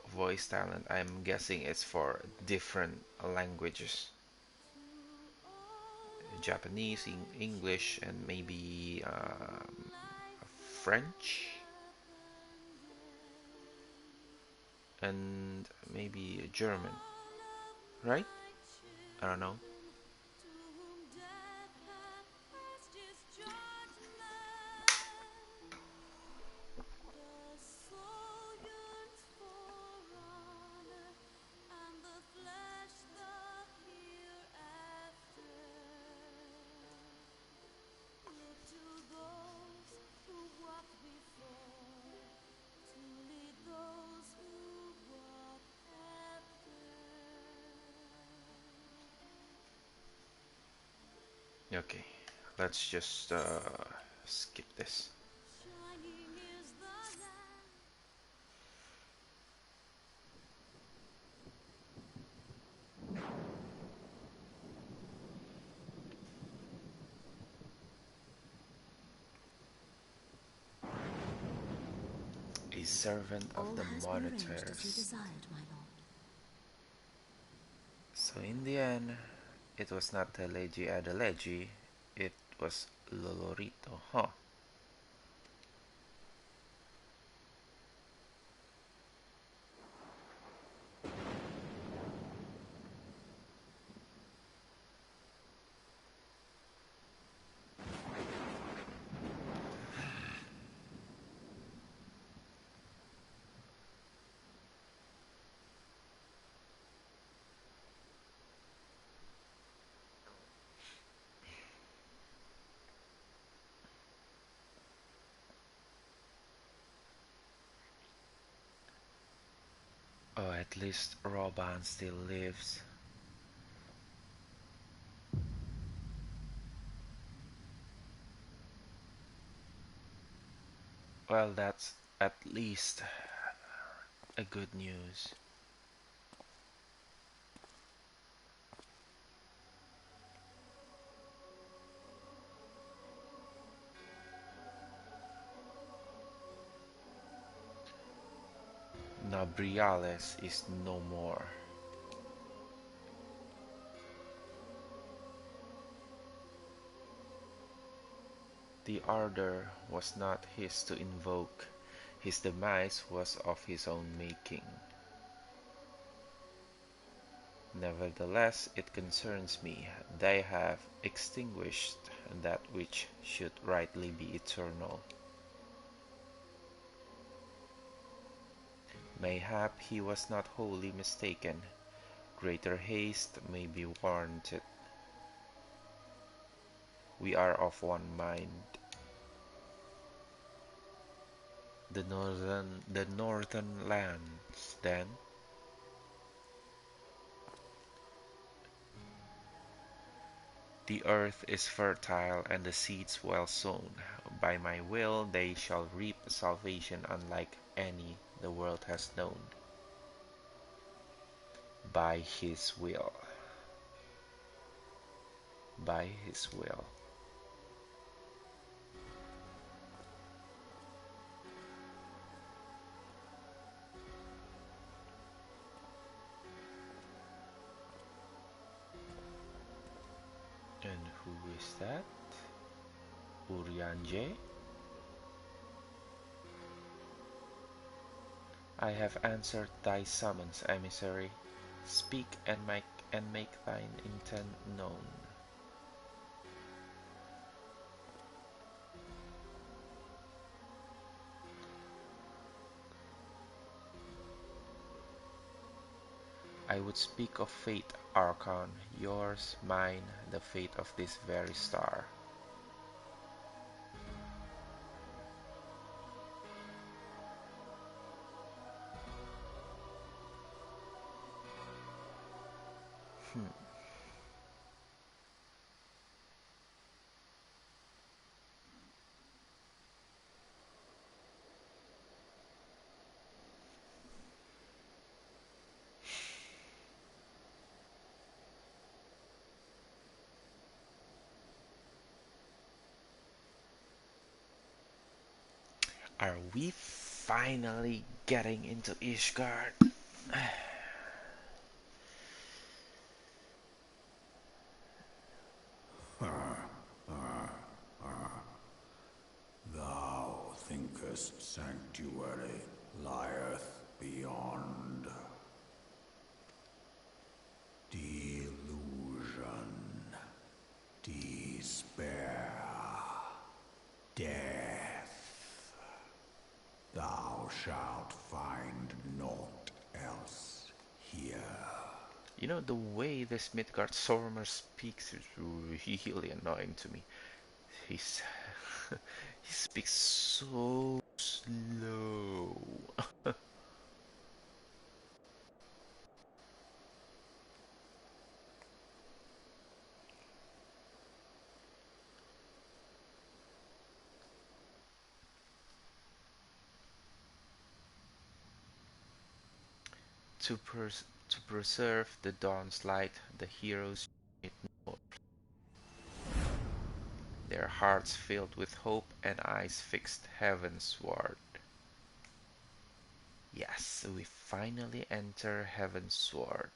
Voice talent. I'm guessing it's for different languages. Japanese, English, and maybe French. And maybe German. Right? I don't know. Okay, let's just skip this. A servant of the monitors. So in the end, it was not Teleji Adeleji, it was Lolorito, huh? Oh, at least Roban still lives. Well, that's at least a good news. Nabriales is no more. The ardor was not his to invoke, his demise was of his own making. Nevertheless, it concerns me, they have extinguished that which should rightly be eternal. Mayhap he was not wholly mistaken, greater haste may be warranted. We are of one mind. The northern lands, then? The earth is fertile and the seeds well sown. By my will they shall reap salvation unlike any the world has known. By his will. By his will. And who is that? Urianje? I have answered thy summons, emissary. Speak and make thine intent known. I would speak of fate, Archon, yours, mine, the fate of this very star. Are we finally getting into Ishgard? Thou thinkest sanctuary lieth beyond. Delusion, despair, death. Thou shalt find naught else here. You know, the way this Midgard Sormer speaks is really annoying to me. He's he speaks so slow. To preserve the dawn's light, the heroes unite north, their hearts filled with hope and eyes fixed heavensward. Yes, we finally enter heavensward.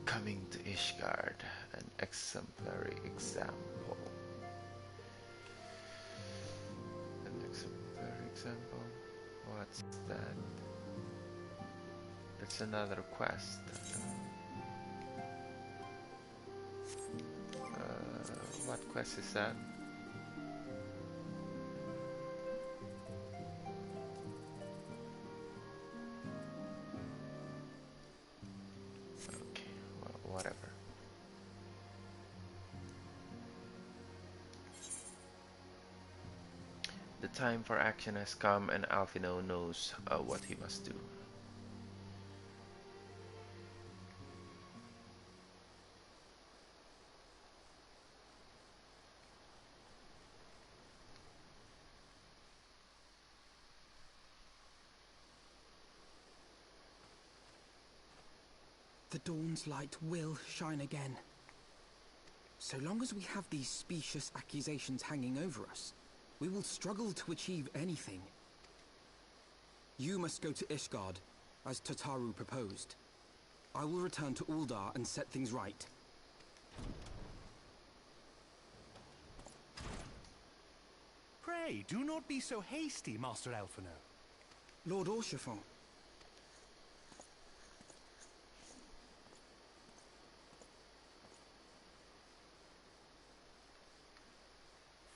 Coming to Ishgard, an exemplary example. An exemplary example? What's that? That's another quest. What quest is that? Okay, well, whatever. The time for action has come, and Alphino knows what he must do. The dawn's light will shine again. So long as we have these specious accusations hanging over us, we will struggle to achieve anything. You must go to Ishgard, as Tataru proposed. I will return to Uldar and set things right. Pray, do not be so hasty, Master Alphino. Lord Orchiffon.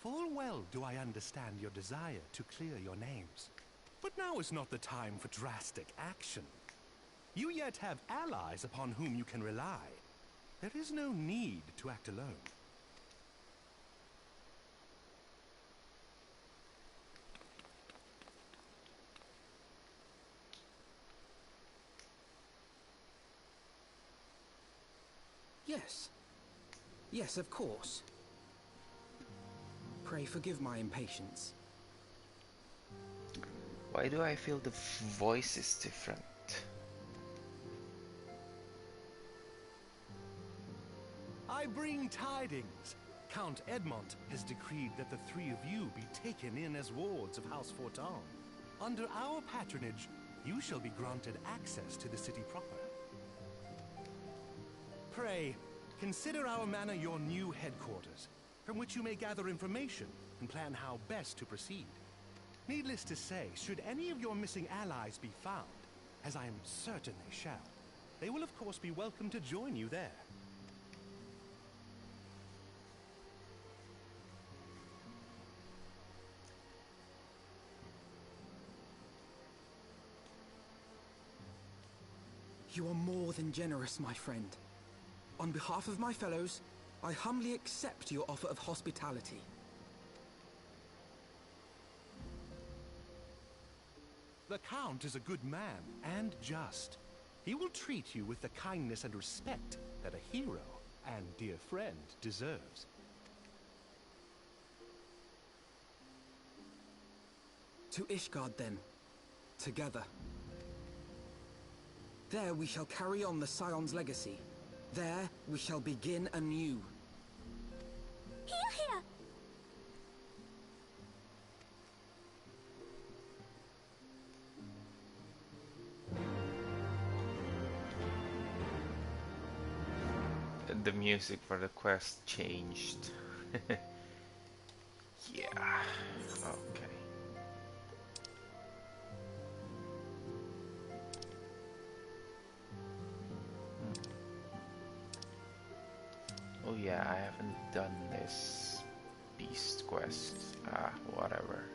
Full well do I understand your desire to clear your names. But now is not the time for drastic action. You yet have allies upon whom you can rely. There is no need to act alone. Yes. Yes, of course. Pray forgive my impatience. Why do I feel the voice is different? I bring tidings. Count Edmont has decreed that the three of you be taken in as wards of House Fortan. Under our patronage, you shall be granted access to the city proper. Pray, consider our manor your new headquarters, from which you may gather information and plan how best to proceed. Needless to say, should any of your missing allies be found, as I am certain they shall, they will of course be welcome to join you there. You are more than generous, my friend. On behalf of my fellows, I humbly accept your offer of hospitality. The Count is a good man and just. He will treat you with the kindness and respect that a hero and dear friend deserves. To Ishgard, then. Together. There we shall carry on the Scion's legacy. There we shall begin anew. Here, here! The music for the quest changed. Yeah, okay. Oh yeah, I haven't done this beast quest. Whatever.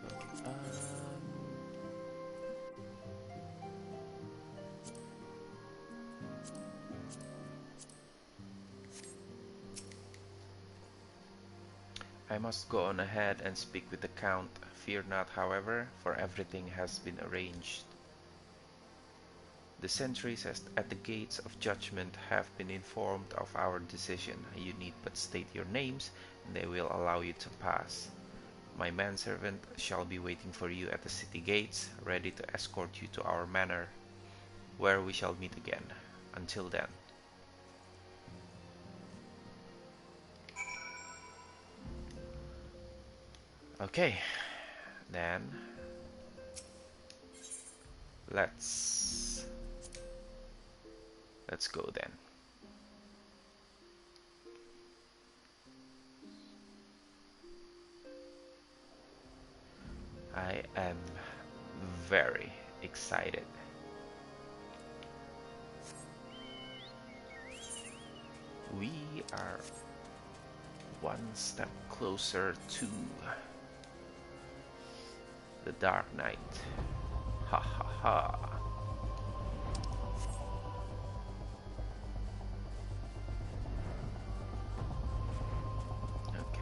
Okay, I must go on ahead and speak with the Count. Fear not, however, for everything has been arranged. The sentries at the gates of judgment have been informed of our decision. You need but state your names, and they will allow you to pass. My manservant shall be waiting for you at the city gates, ready to escort you to our manor, where we shall meet again. Until then. Okay, then let's go then. I am very excited. We are one step closer to the Dark Knight. Ha ha ha. Okay.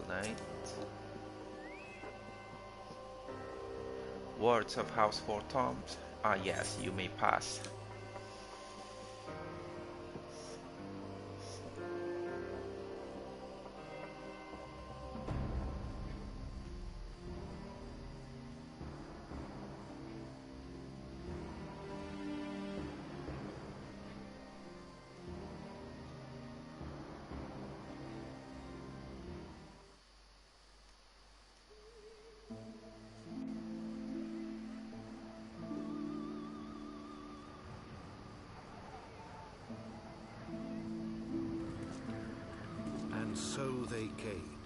Knight. Words of House Four Toms. Ah yes, you may pass. And so they came,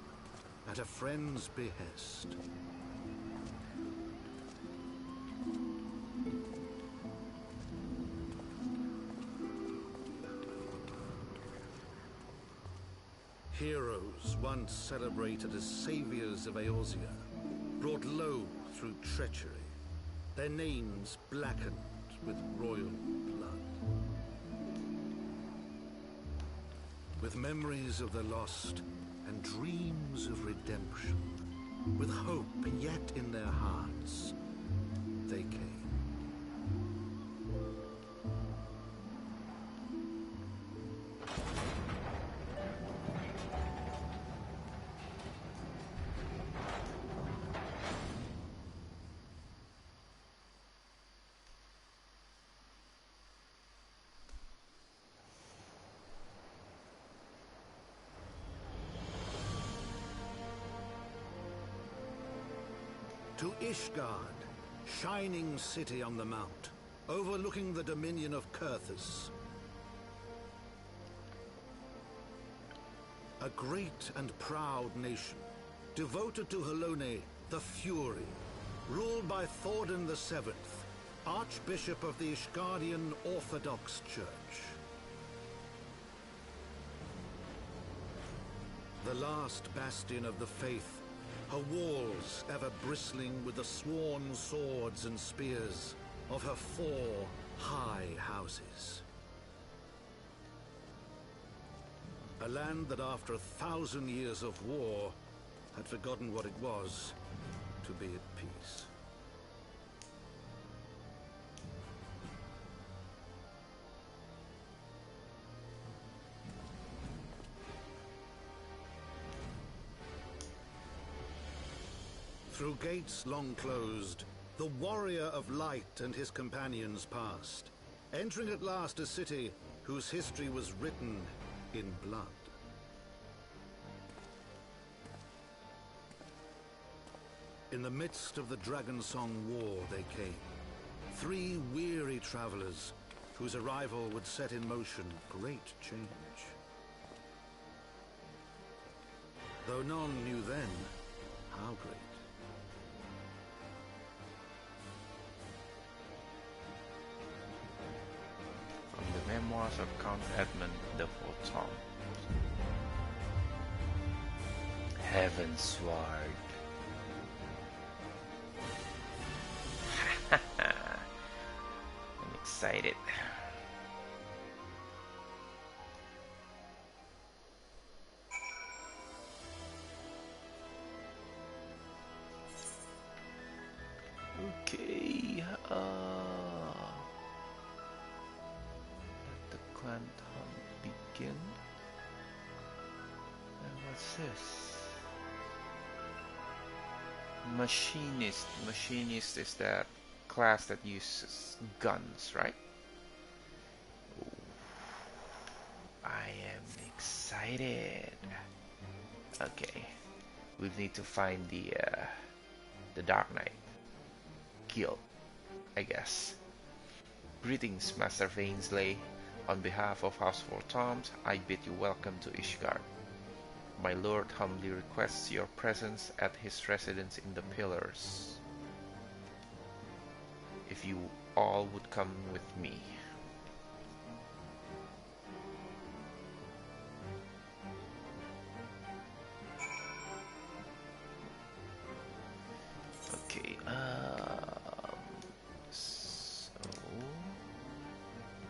at a friend's behest. Heroes once celebrated as saviors of Eorzea, brought low through treachery, their names blackened with royal blood. With memories of the lost and dreams of redemption, with hope yet in their hearts, they came. To Ishgard, shining city on the mount, overlooking the dominion of Kurthus. A great and proud nation, devoted to Halone, the Fury, ruled by Thordan VII, Archbishop of the Ishgardian Orthodox Church. The last bastion of the faith, her walls ever bristling with the sworn swords and spears of her 4 high houses. A land that after 1,000 years of war had forgotten what it was to be at peace. Through gates long closed, the warrior of light and his companions passed, entering at last a city whose history was written in blood. In the midst of the Dragonsong War they came, 3 weary travelers whose arrival would set in motion great change. Though none knew then how great. From the Memoirs of Count Edmund the Fourth Tom. Heaven's Sword. I'm excited. Okay, let the clan hunt begin. And what's this? Machinist. Machinist is that class that uses guns, right? Ooh, I am excited. Okay, we need to find the Dark Knight Guild, I guess. Greetings, Master Vainsley. On behalf of House Four Toms, I bid you welcome to Ishgard. My lord humbly requests your presence at his residence in the Pillars. If you all would come with me. Okay, so...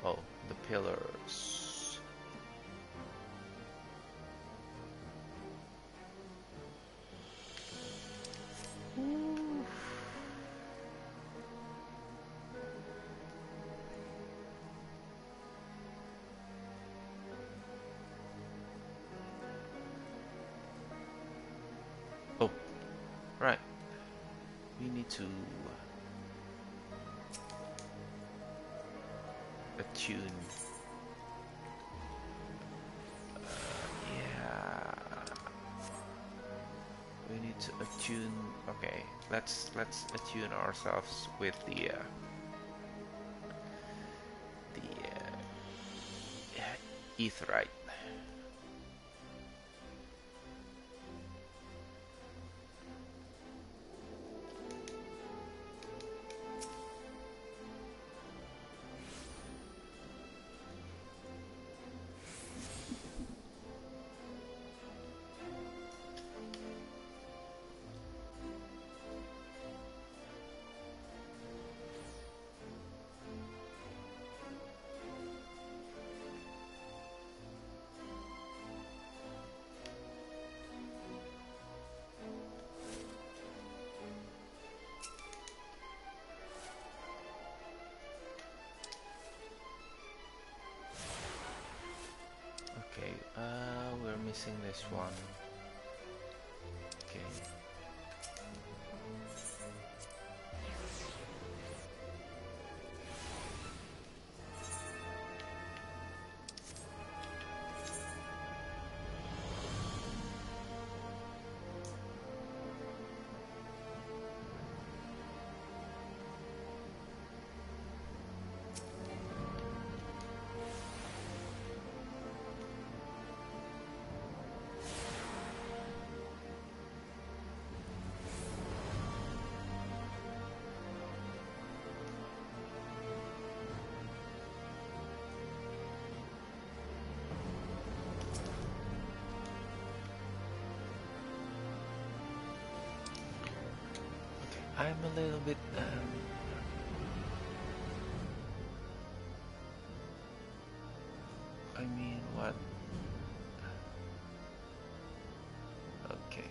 Oh, the Pillars. we need to attune. Yeah, we need to attune. Okay, let's attune ourselves with the etherite. Okay, we're missing this one. Okay. I'm a little bit I mean, what? Okay.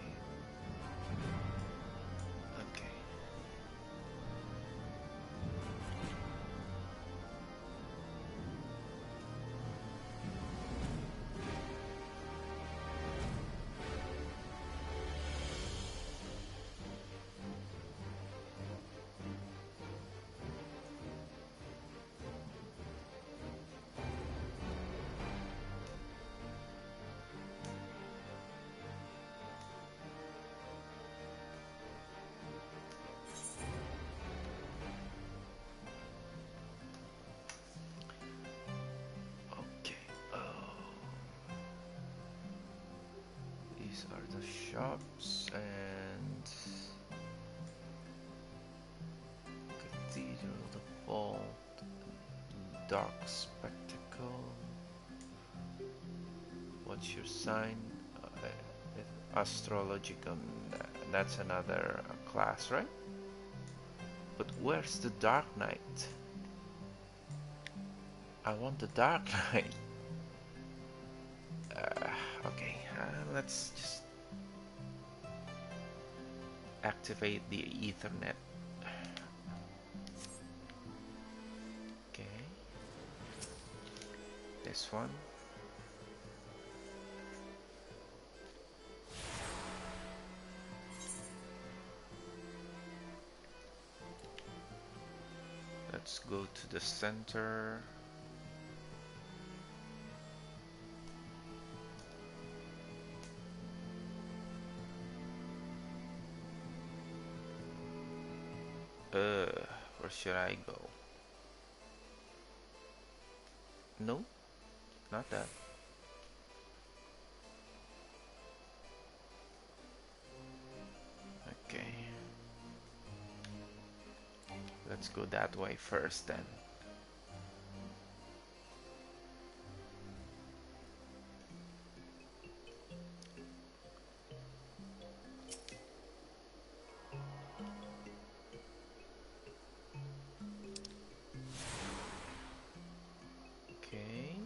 Okay. Okay. These are the shops and Cathedral, the Vault, Dark Spectacle. What's your sign? Astrologicum. That's another class, right? But where's the Dark Knight? I want the Dark Knight. Okay, let's just activate the Ethernet. Okay, this one. Let's go to the center. Where should I go? No, not that. Okay. Let's go that way first then. Okay.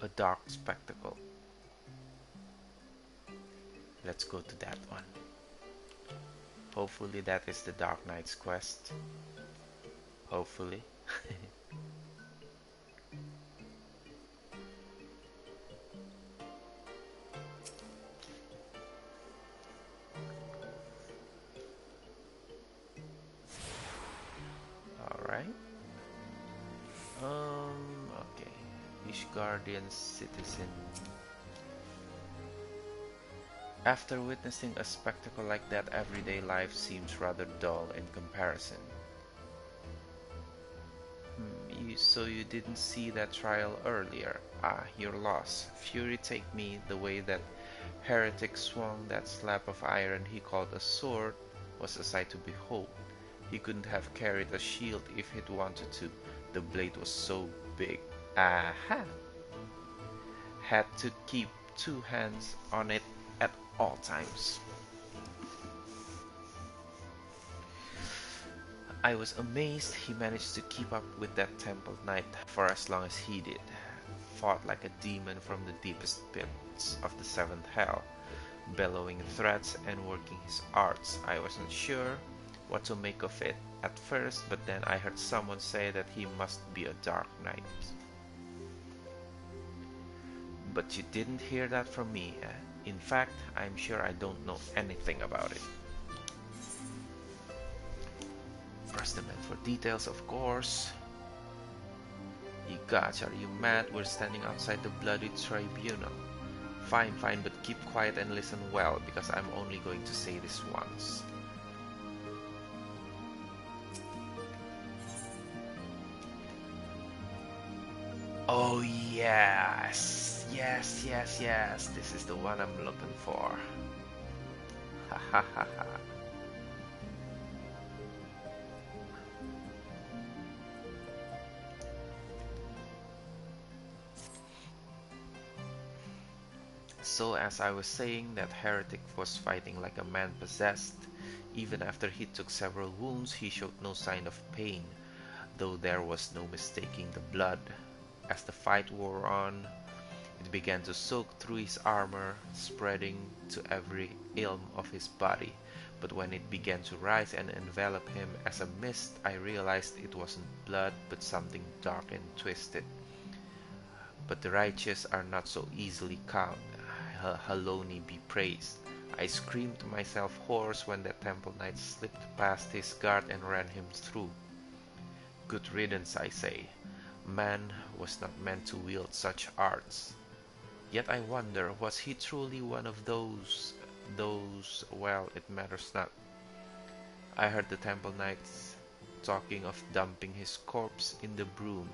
A dark spectacle. Let's go to that one. Hopefully that is the Dark Knight's quest. Hopefully. right? Okay. Ishgardian citizen. After witnessing a spectacle like that, everyday life seems rather dull in comparison. So you didn't see that trial earlier? Ah, your loss. Fury take me, the way that heretic swung that slab of iron he called a sword was a sight to behold. He couldn't have carried a shield if he'd wanted to. The blade was so big. Aha! Had to keep two hands on it at all times. I was amazed he managed to keep up with that temple knight for as long as he did. Fought like a demon from the deepest pits of the seventh hell, bellowing threats and working his arts. I wasn't sure what to make of it at first, but then I heard someone say that he must be a dark knight. But you didn't hear that from me. In fact, I'm sure I don't know anything about it. Press the man for details, of course. You gods, are you mad? We're standing outside the bloody tribunal. Fine, fine, but keep quiet and listen well, because I'm only going to say this once. Oh yes, yes, yes, yes, this is the one I'm looking for. Ha ha ha ha. So as I was saying, that heretic was fighting like a man possessed. Even after he took several wounds, he showed no sign of pain, though there was no mistaking the blood. As the fight wore on, it began to soak through his armor, spreading to every ilm of his body. But when it began to rise and envelop him as a mist, I realized it wasn't blood, but something dark and twisted. But the righteous are not so easily cowed. Haloni be praised. I screamed to myself hoarse when the temple knight slipped past his guard and ran him through. Good riddance, I say. Man was not meant to wield such arts. Yet I wonder, was he truly one of those, well, it matters not. I heard the temple knights talking of dumping his corpse in the broom.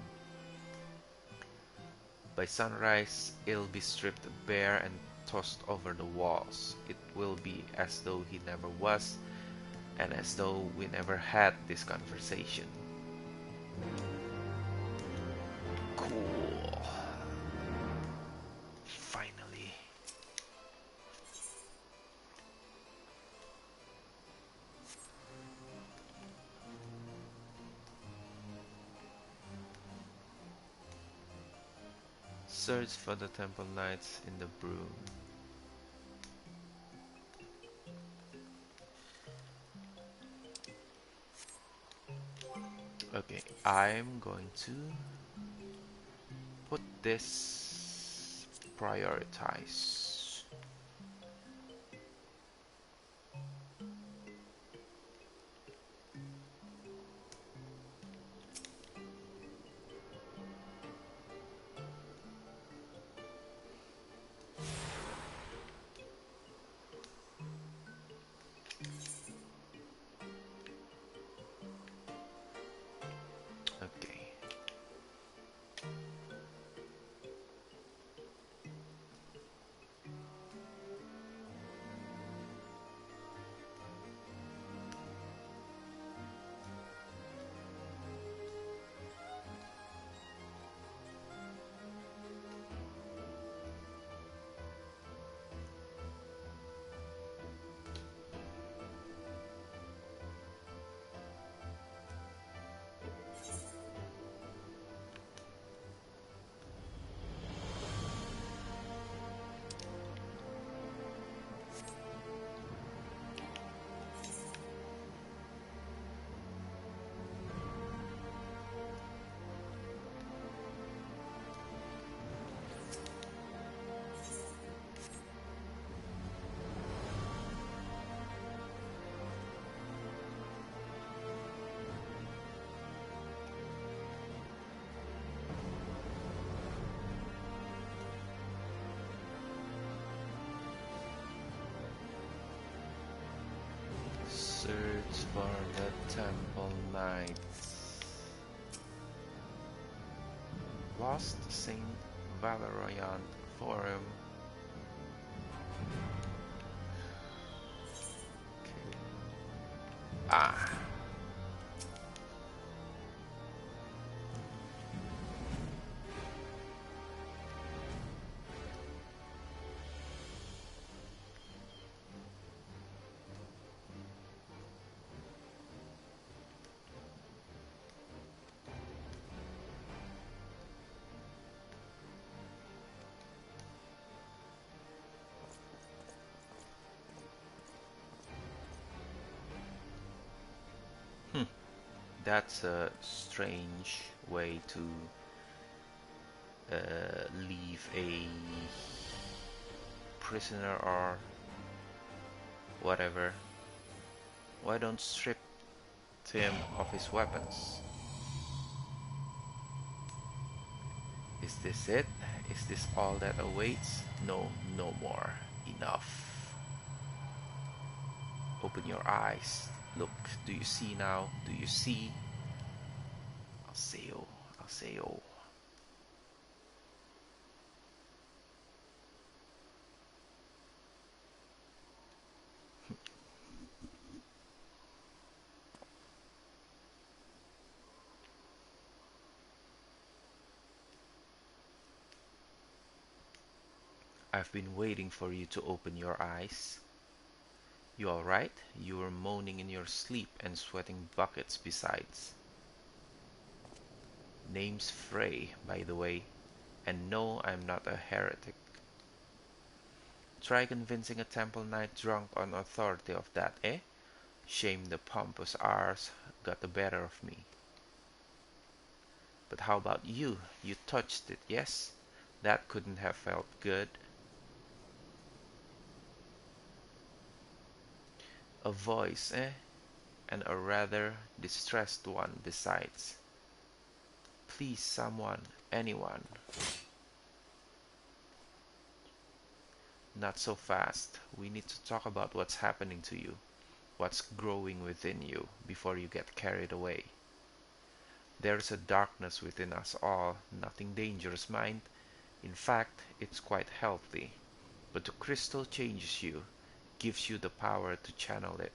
By sunrise, it'll be stripped bare and tossed over the walls. It will be as though he never was, and as though we never had this conversation. Cool. Finally. Search for the temple knights in the broom. Okay, I'm going to put this prioritize. Okay. for the Temple Knights. Lost Saint Valerian Forum. Okay. Ah. That's a strange way to leave a prisoner or whatever. Why don't strip him of his weapons? Is this it? Is this all that awaits? No, no more. Enough. Open your eyes. Look, do you see now? Do you see? I'll say oh. I'll say oh. I've been waiting for you to open your eyes. You alright? You were moaning in your sleep and sweating buckets besides. Name's Frey, by the way, and no, I'm not a heretic. Try convincing a temple knight drunk on authority of that, eh? Shame the pompous R's got the better of me. But how about you? You touched it, yes? That couldn't have felt good. A voice, eh? And a rather distressed one besides. Please, someone, anyone. Not so fast. We need to talk about what's happening to you, what's growing within you, before you get carried away. There's a darkness within us all, nothing dangerous, mind. In fact, it's quite healthy. But the crystal changes you, gives you the power to channel it.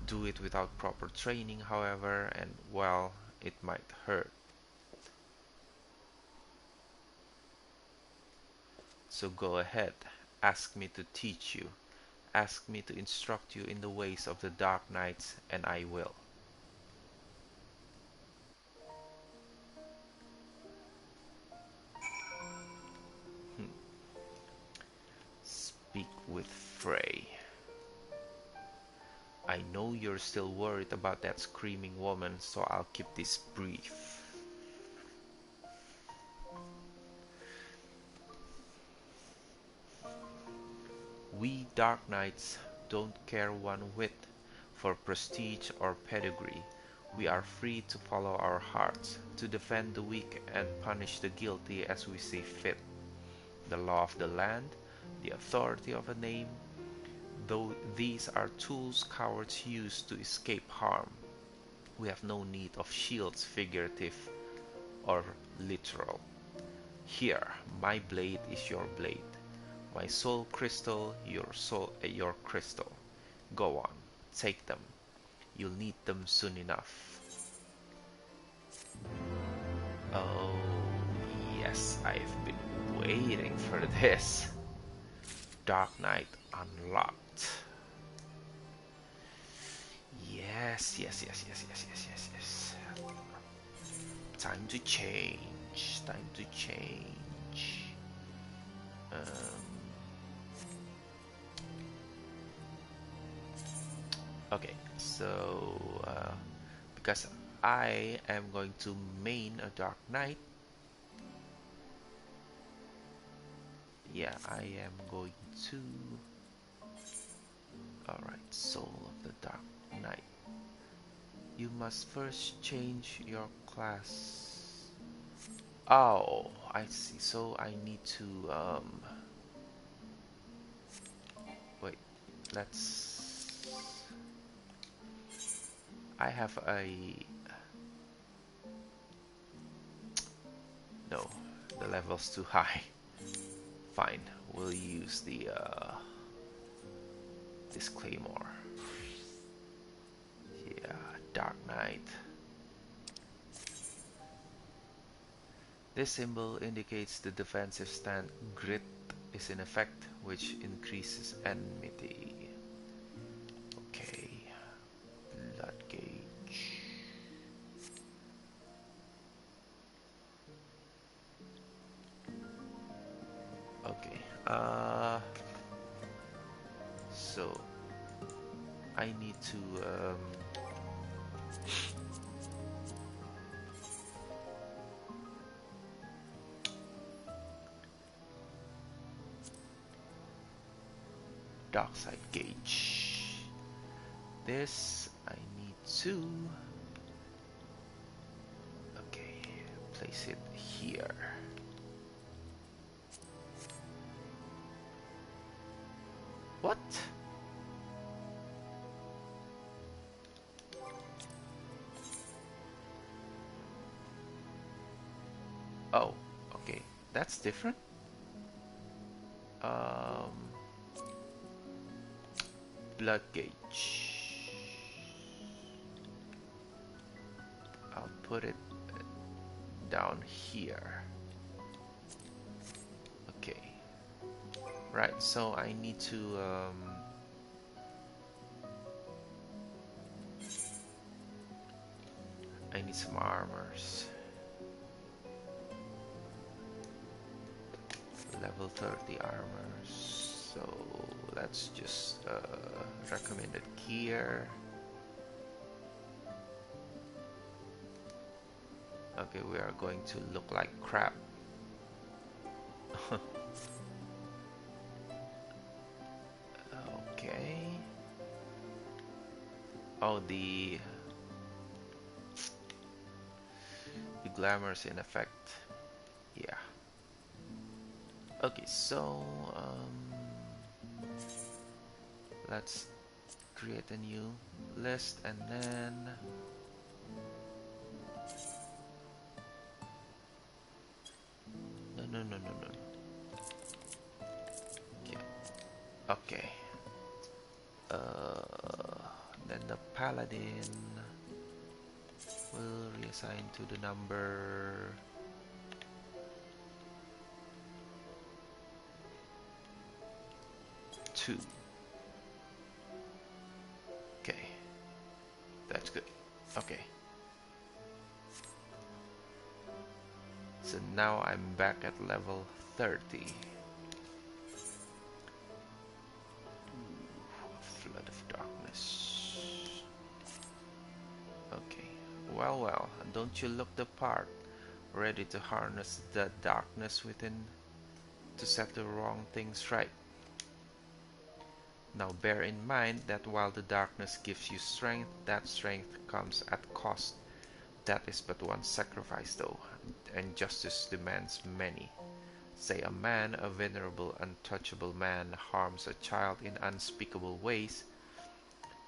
Do it without proper training, however, and well, it might hurt. So go ahead, ask me to teach you, ask me to instruct you in the ways of the Dark Knights, and I will. Speak with Frey. I know you're still worried about that screaming woman, so I'll keep this brief. We Dark Knights don't care one whit for prestige or pedigree. We are free to follow our hearts, to defend the weak and punish the guilty as we see fit. The law of the land, the authority of a name, though these are tools cowards use to escape harm. We have no need of shields, figurative or literal. Here, my blade is your blade. My soul crystal, your crystal. Go on, take them. You'll need them soon enough. Oh, yes, I've been waiting for this. Dark Knight unlocked. Yes, yes, yes, yes, yes, yes, yes, yes. Time to change. Time to change. Okay, so because I am going to main a Dark Knight, yeah, I am going to. Alright, Soul of the Dark Knight. You must first change your class. Oh, I see. So I need to wait. Let's I have a... No, the level's too high. Fine, we'll use the this claymore. Yeah, Dark Knight. This symbol indicates the defensive stand grit is in effect, which increases enmity. Okay, blood gauge. Okay, so I need to dark side gauge. This I need to place it here. What? Oh, okay, that's different. Blood gauge. I'll put it down here. Okay. Right, so I need to I need some armors. Level 30 armors. So let's just recommended gear. Okay, we are going to look like crap. Okay. Oh, the glamour's in effect. Yeah. Okay, so let's create a new list and then no. Okay. Then the paladin will reassign to the number 2. Okay, that's good. Okay. So now I'm back at level 30. Flood of darkness. Okay. Well, don't you look the part? Ready to harness the darkness within to set the wrong things right. Now bear in mind that while the darkness gives you strength, that strength comes at cost. That is but one sacrifice though, and justice demands many. Say a man, a venerable, untouchable man, harms a child in unspeakable ways,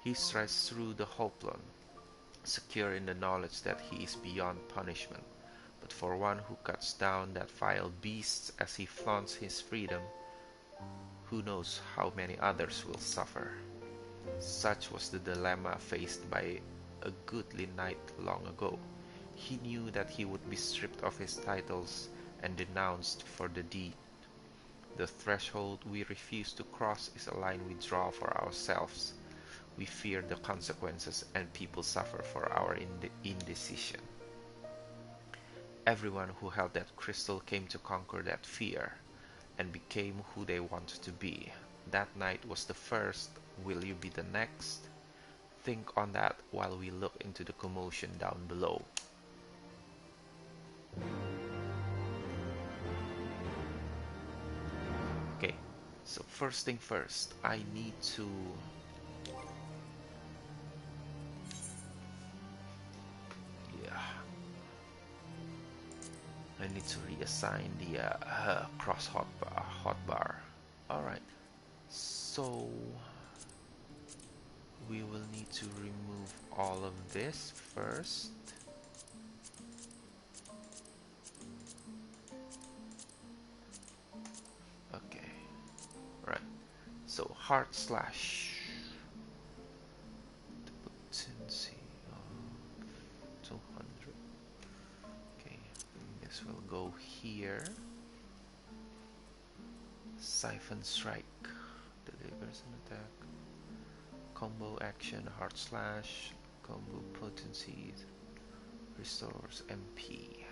he strides through the hoplon, secure in the knowledge that he is beyond punishment. But for one who cuts down that vile beast as he flaunts his freedom, who knows how many others will suffer. Such was the dilemma faced by a goodly knight long ago. He knew that he would be stripped of his titles and denounced for the deed. The threshold we refuse to cross is a line we draw for ourselves. We fear the consequences and people suffer for our indecision. Everyone who held that crystal came to conquer that fear and became who they wanted to be. That night was the first. Will you be the next? Think on that while we look into the commotion down below. Okay, so first thing first, I need to reassign the cross hotbar. Alright, so we will need to remove all of this first. Okay, right. So heart slash. The potency of 200. Okay, this will go here. Siphon Strike delivers an attack. Combo action heart slash. Combo potency restores MP.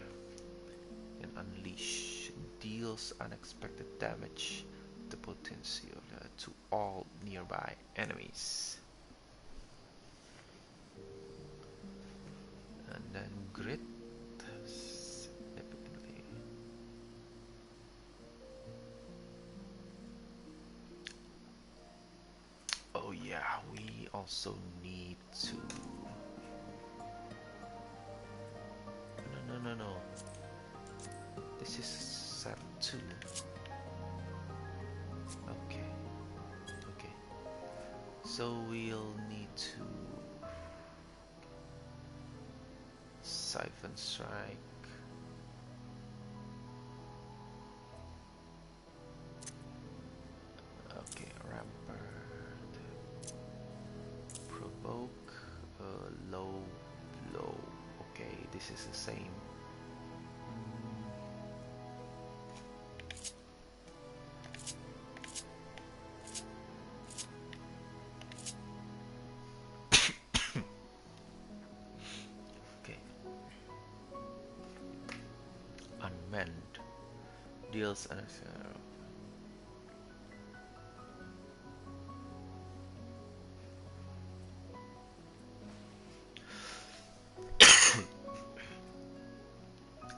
And unleash deals unexpected damage the potency to all nearby enemies. And then grit significantly. Oh yeah, we also need to. No. This is set 2. Okay. So we'll need to Siphon Strike. Okay, Rampart. Provoke. Low blow. Okay, this is the same. Okay. Unmend. Deals an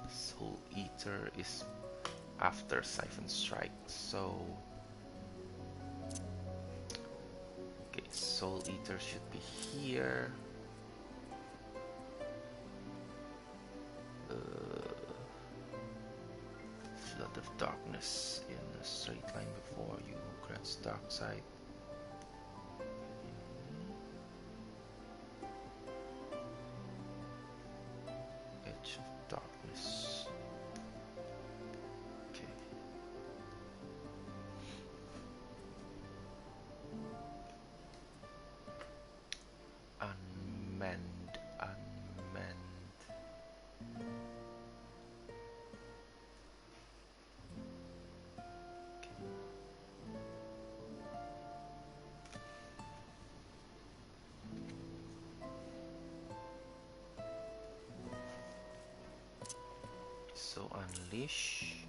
Soul Eater is after Siphon Strike, so okay, Soul Eater should be here. Flood of Darkness in a straight line before you grants dark side. Edge of Darkness. Okay. Unmend. So unleash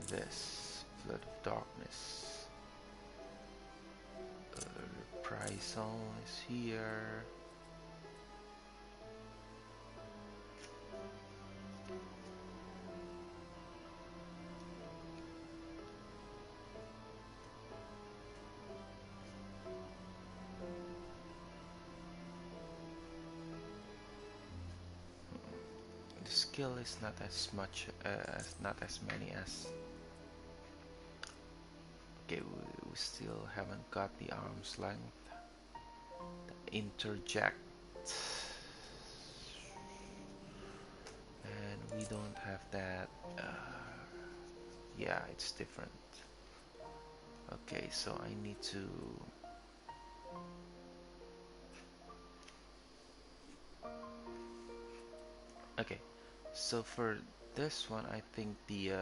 this Flood of Darkness. Reprisal is here. The skill is not as much not as many as. Okay, we still haven't got the arm's length. The interject, and we don't have that. Yeah, it's different. Okay, so I need to. Okay, so for this one, I think the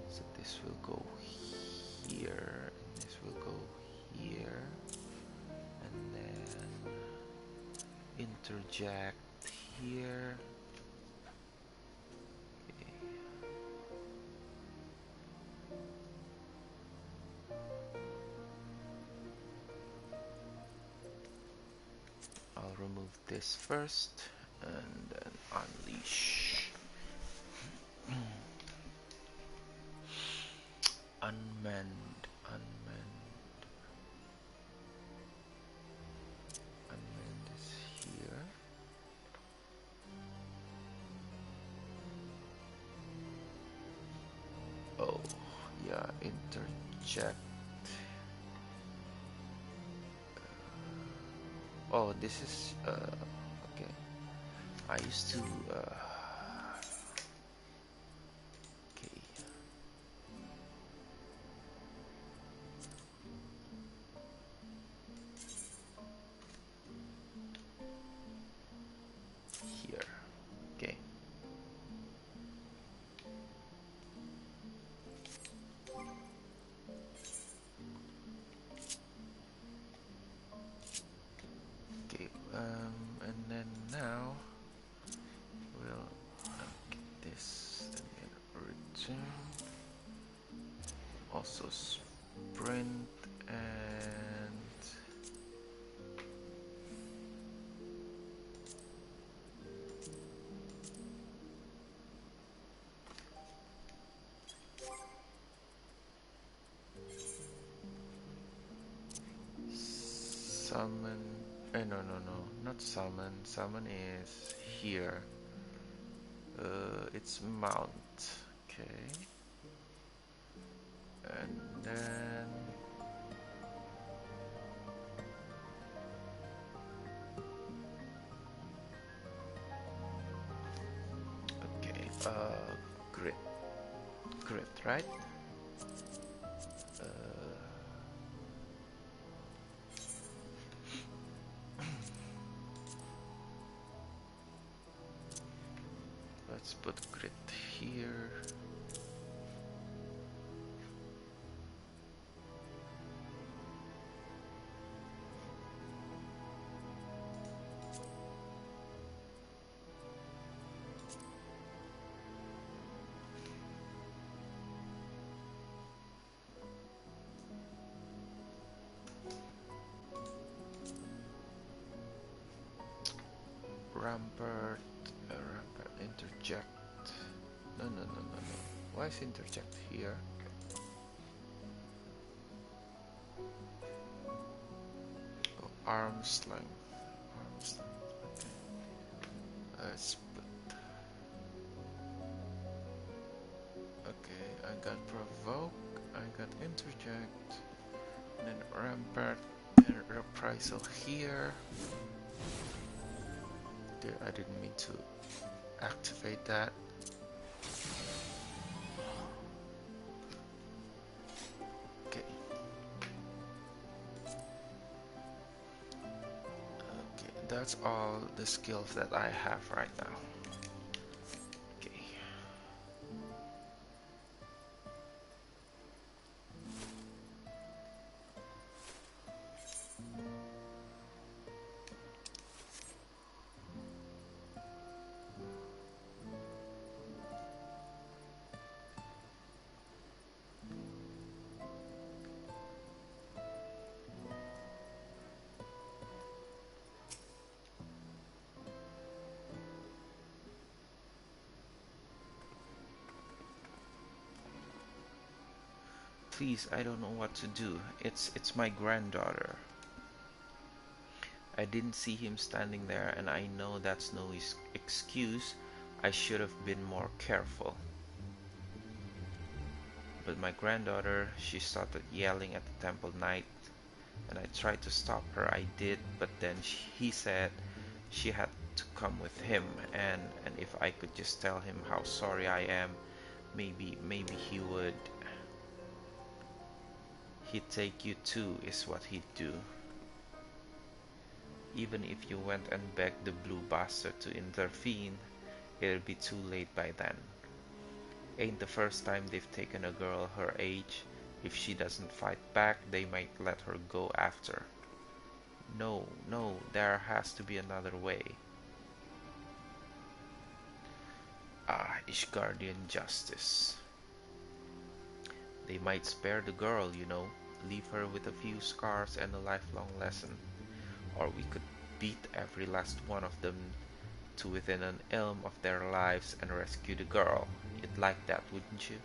so this will go here, and this will go here, and then interject here. Okay. I'll remove this first, and then unleash. Unmend. Unmend is Yeah, interject. Oh, this is okay. I used to okay. Here. Okay. Okay. And then now we'll get this and then return. Also sprint and summon. No, not summon. Summon is here. It's mount. Okay. And then okay, grit, right? Uh, let's put grit here. Rampart, rampart, interject. No. Why is interject here? Oh, arms length. Arms length. Okay. Let's put. Okay, I got provoke. I got interject. And then rampart and reprisal here. I didn't mean to activate that. Okay. Okay, that's all the skills that I have right now. Okay. Please, I don't know what to do. It's my granddaughter. I didn't see him standing there, and I know that's no excuse. I should have been more careful. But my granddaughter, she started yelling at the temple knight, and I tried to stop her. I did, but then he said she had to come with him, and if I could just tell him how sorry I am, maybe he would. He'd take you too, is what he'd do. Even if you went and begged the blue bastard to intervene, it'll be too late by then. Ain't the first time they've taken a girl her age. If she doesn't fight back, they might let her go after. No, there has to be another way. Ah, Ishgardian justice. They might spare the girl, you know, leave her with a few scars and a lifelong lesson. Or we could beat every last one of them to within an elm of their lives and rescue the girl. You'd like that, wouldn't you?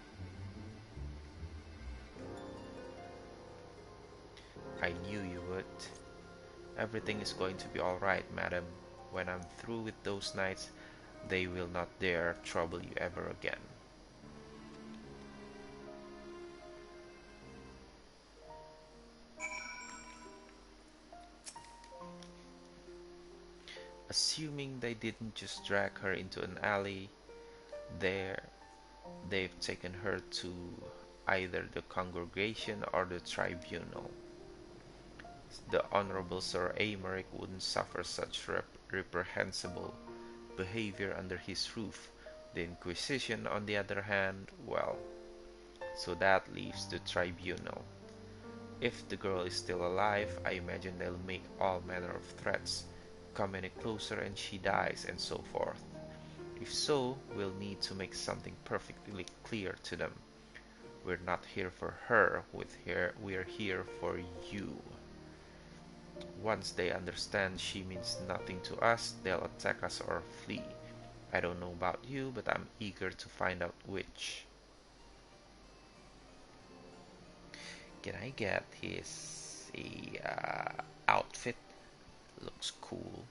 I knew you would. Everything is going to be alright, madam. When I'm through with those knights, they will not dare trouble you ever again. Assuming they didn't just drag her into an alley, there they've taken her to either the congregation or the tribunal. The Honorable Sir Aymeric wouldn't suffer such reprehensible behavior under his roof. The Inquisition, on the other hand, well, so that leaves the tribunal. If the girl is still alive, I imagine they'll make all manner of threats, come any closer and she dies, and so forth. If so, we'll need to make something perfectly clear to them. We're not here for her, we're here for you. Once they understand she means nothing to us, they'll attack us or flee. I don't know about you, but I'm eager to find out which. Can I get his outfit? Looks cool.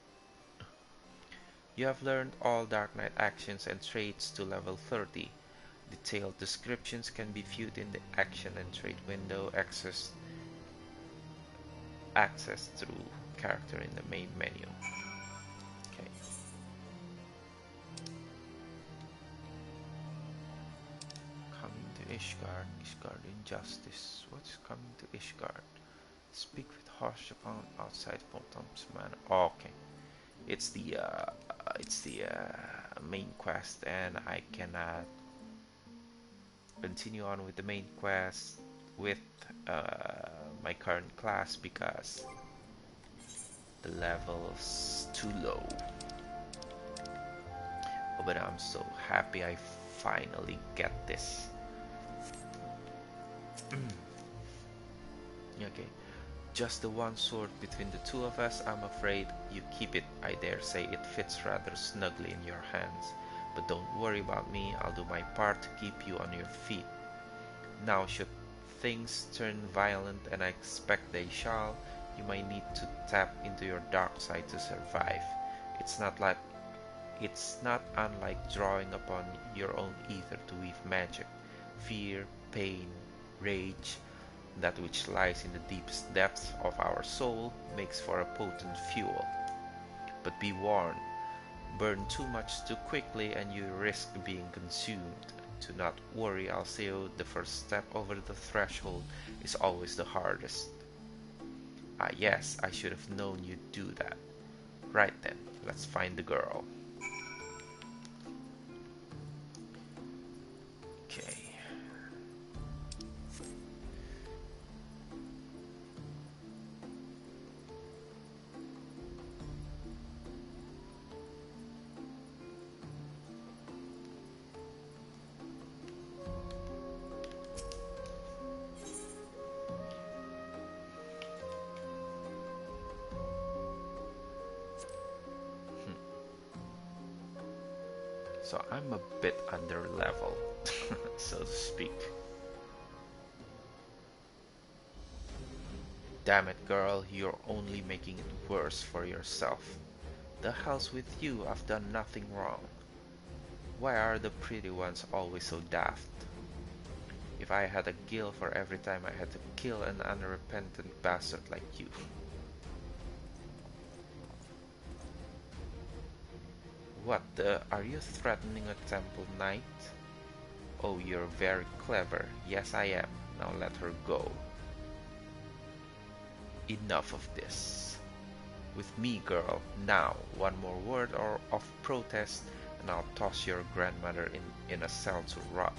You have learned all Dark Knight actions and traits to level 30. Detailed descriptions can be viewed in the action and trait window accessed through character in the main menu. Okay. Coming to Ishgard. Ishgard Injustice. What's coming to Ishgard? Speak with Hoshapon outside Pontom's Manor. Oh, okay. It's the main quest, and I cannot continue on with the main quest with my current class because the level's too low. Oh, but I'm so happy I finally get this. Okay, just the one sword between the two of us. I'm afraid you keep it. I dare say it fits rather snugly in your hands. But don't worry about me, I'll do my part to keep you on your feet. Now, should things turn violent, and I expect they shall, you might need to tap into your dark side to survive. It's not unlike drawing upon your own ether to weave magic. Fear, pain, rage, that which lies in the deepest depths of our soul, makes for a potent fuel. But be warned, burn too much too quickly and you risk being consumed. Do not worry, Alceo, the first step over the threshold is always the hardest. Ah yes, I should have known you'd do that. Right then, let's find the girl. Okay. So I'm a bit under level, so to speak. Damn it, girl, you're only making it worse for yourself. The hell's with you? I've done nothing wrong. Why are the pretty ones always so daft? If I had a gill for every time I had to kill an unrepentant bastard like you. What the? Are you threatening a temple knight? Oh, you're very clever. Yes, I am. Now let her go. Enough of this. With me, girl. Now, one more word or of protest, and I'll toss your grandmother in a cell to rot.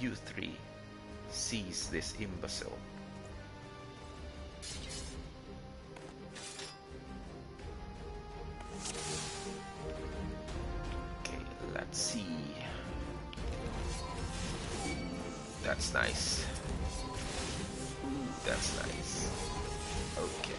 You three, seize this imbecile. Let's see. That's nice. That's nice. Okay.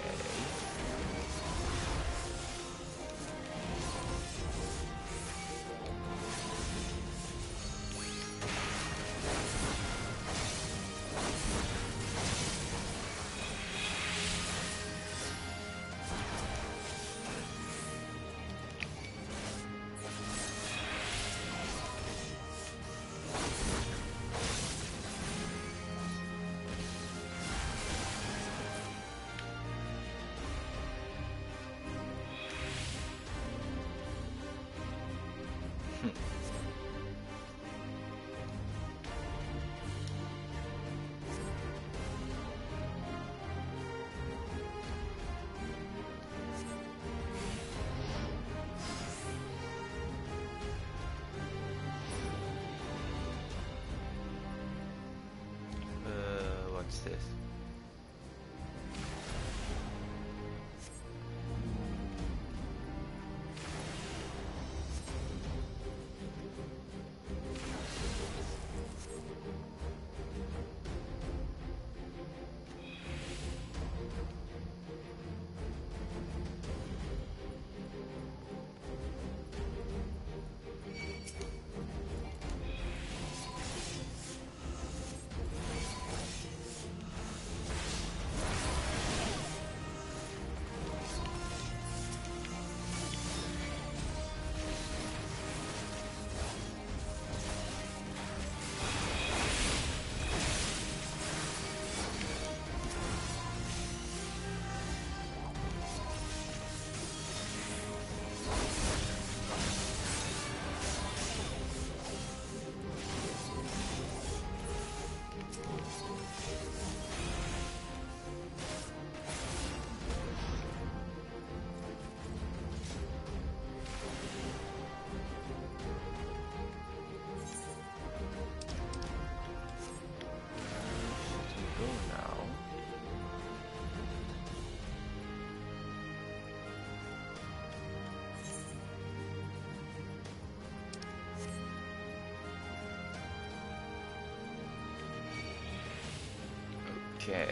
What's this? Go now. Okay.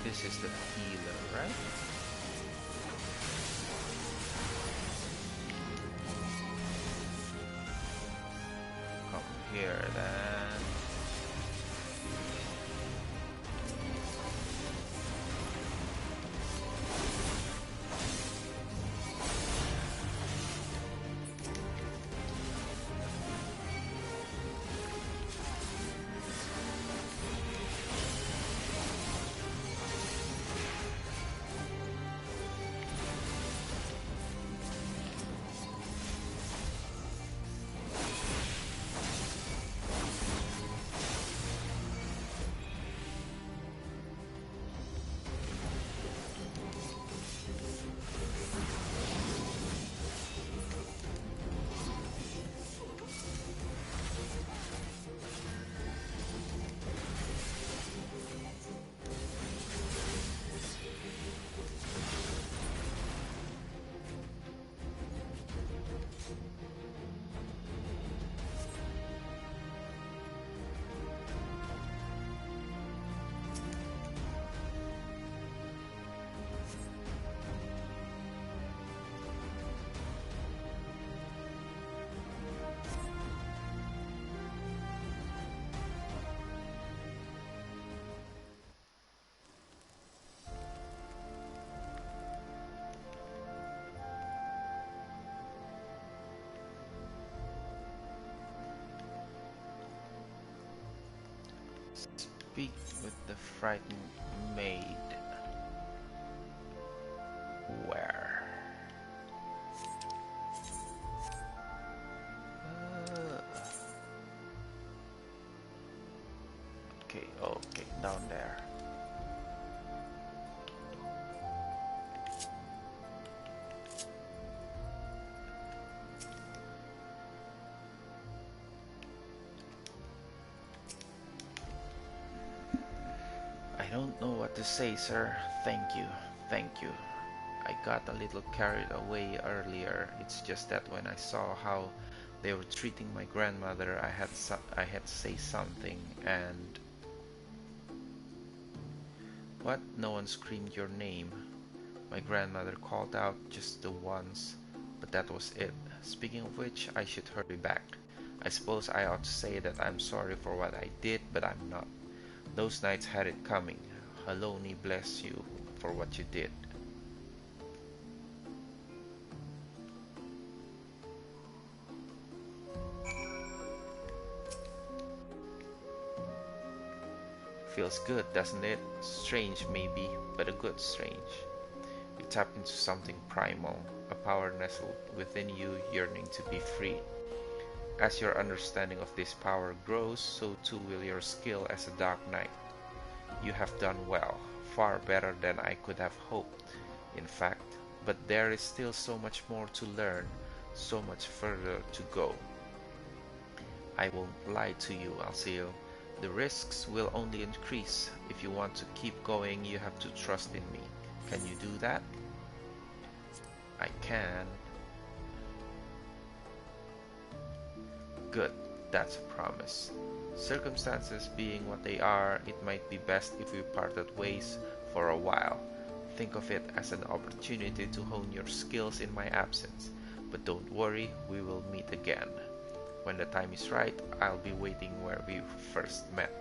This is the healer, right? Come here then. Speak with the frightened maid. Where? Okay, okay, down there. I don't know what to say, sir. Thank you. Thank you. I got a little carried away earlier. It's just that when I saw how they were treating my grandmother, I had to say something. And what? No one screamed your name. My grandmother called out just the once, but that was it. Speaking of which, I should hurry back. I suppose I ought to say that I'm sorry for what I did, but I'm not. Those knights had it coming. Haloni bless you for what you did. Feels good, doesn't it? Strange maybe, but a good strange. You tap into something primal, a power nestled within you yearning to be free. As your understanding of this power grows, so too will your skill as a Dark Knight. You have done well, far better than I could have hoped, in fact, but there is still so much more to learn, so much further to go. I won't lie to you, Alceo. The risks will only increase. If you want to keep going, you have to trust in me. Can you do that? I can. Good, that's a promise. Circumstances being what they are, it might be best if we parted ways for a while. Think of it as an opportunity to hone your skills in my absence. But don't worry, we will meet again. When the time is right, I'll be waiting where we first met.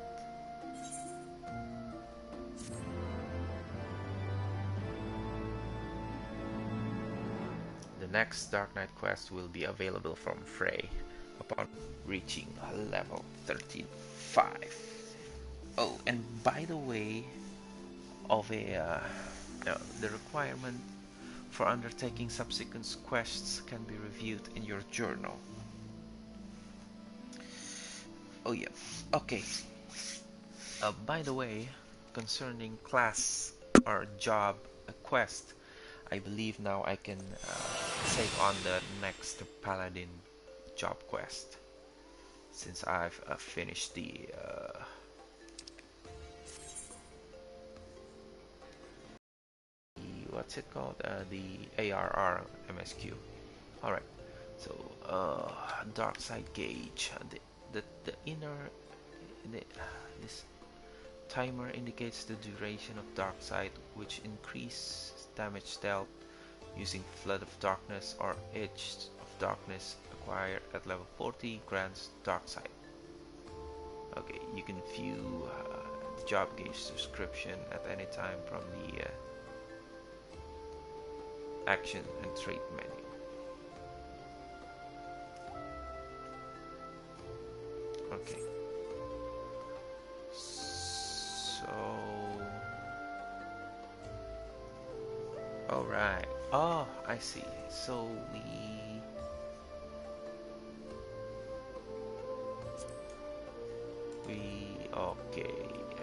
The next Dark Knight quest will be available from Frey upon reaching level 13.5. Oh, and by the way, the requirement for undertaking subsequent quests can be reviewed in your journal. Oh yeah, okay. By the way, concerning class or job quest, I believe now I can take on the next Paladin job quest, since I've finished the what's it called? The ARR MSQ. Alright, so dark side gauge. The inner this timer indicates the duration of dark side, which increases damage dealt using Flood of Darkness or Edge of Darkness acquired at level 40 grants dark side. Okay, you can view the job gauge description at any time from the action and trait menu. Okay. So, all right. Oh, I see. So okay.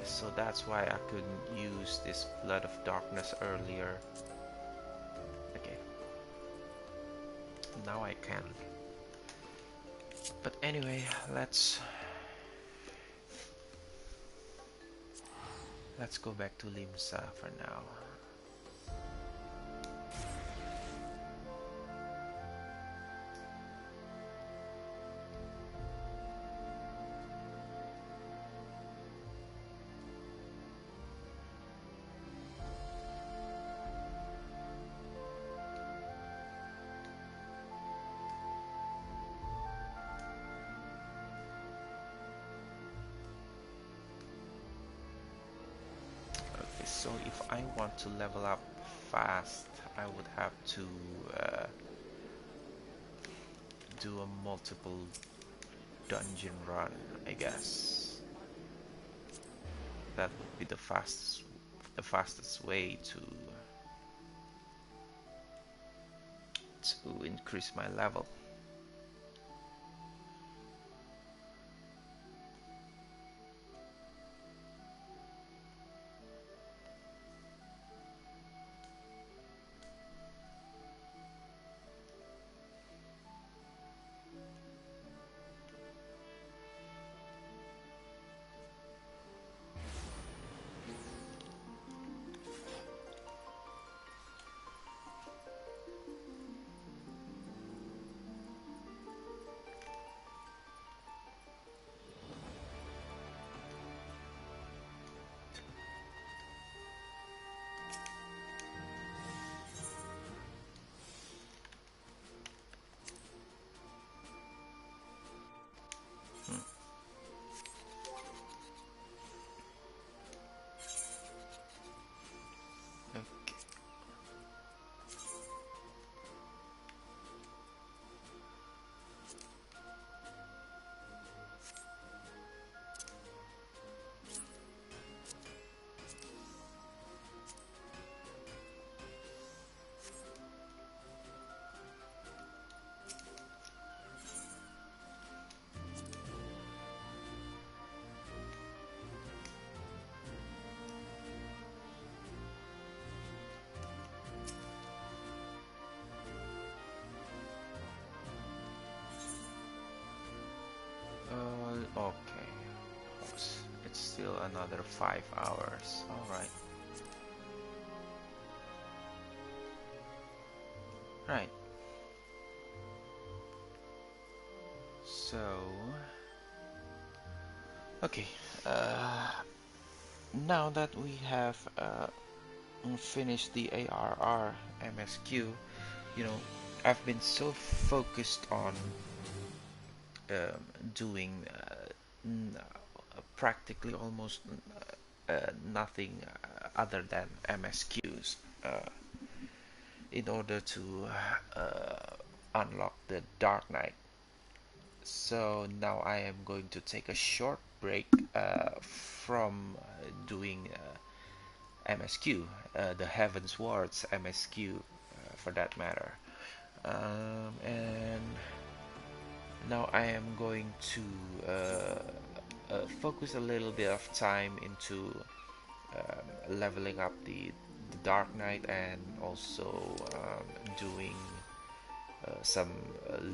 So that's why I couldn't use this Blood of Darkness earlier. Okay. Now I can. But anyway, let's go back to Limsa for now. So if I want to level up fast, I would have to do a multiple dungeon run, I guess. that would be the fastest way to increase my level. Okay. It's still another 5 hours. Alright. Right. So... Okay. Now that we have finished the ARR MSQ, you know, I've been so focused on doing practically almost nothing other than MSQs in order to unlock the Dark Knight. So now I am going to take a short break from doing MSQ, the Heaven's Wards MSQ for that matter. And now I am going to focus a little bit of time into leveling up the Dark Knight, and also doing some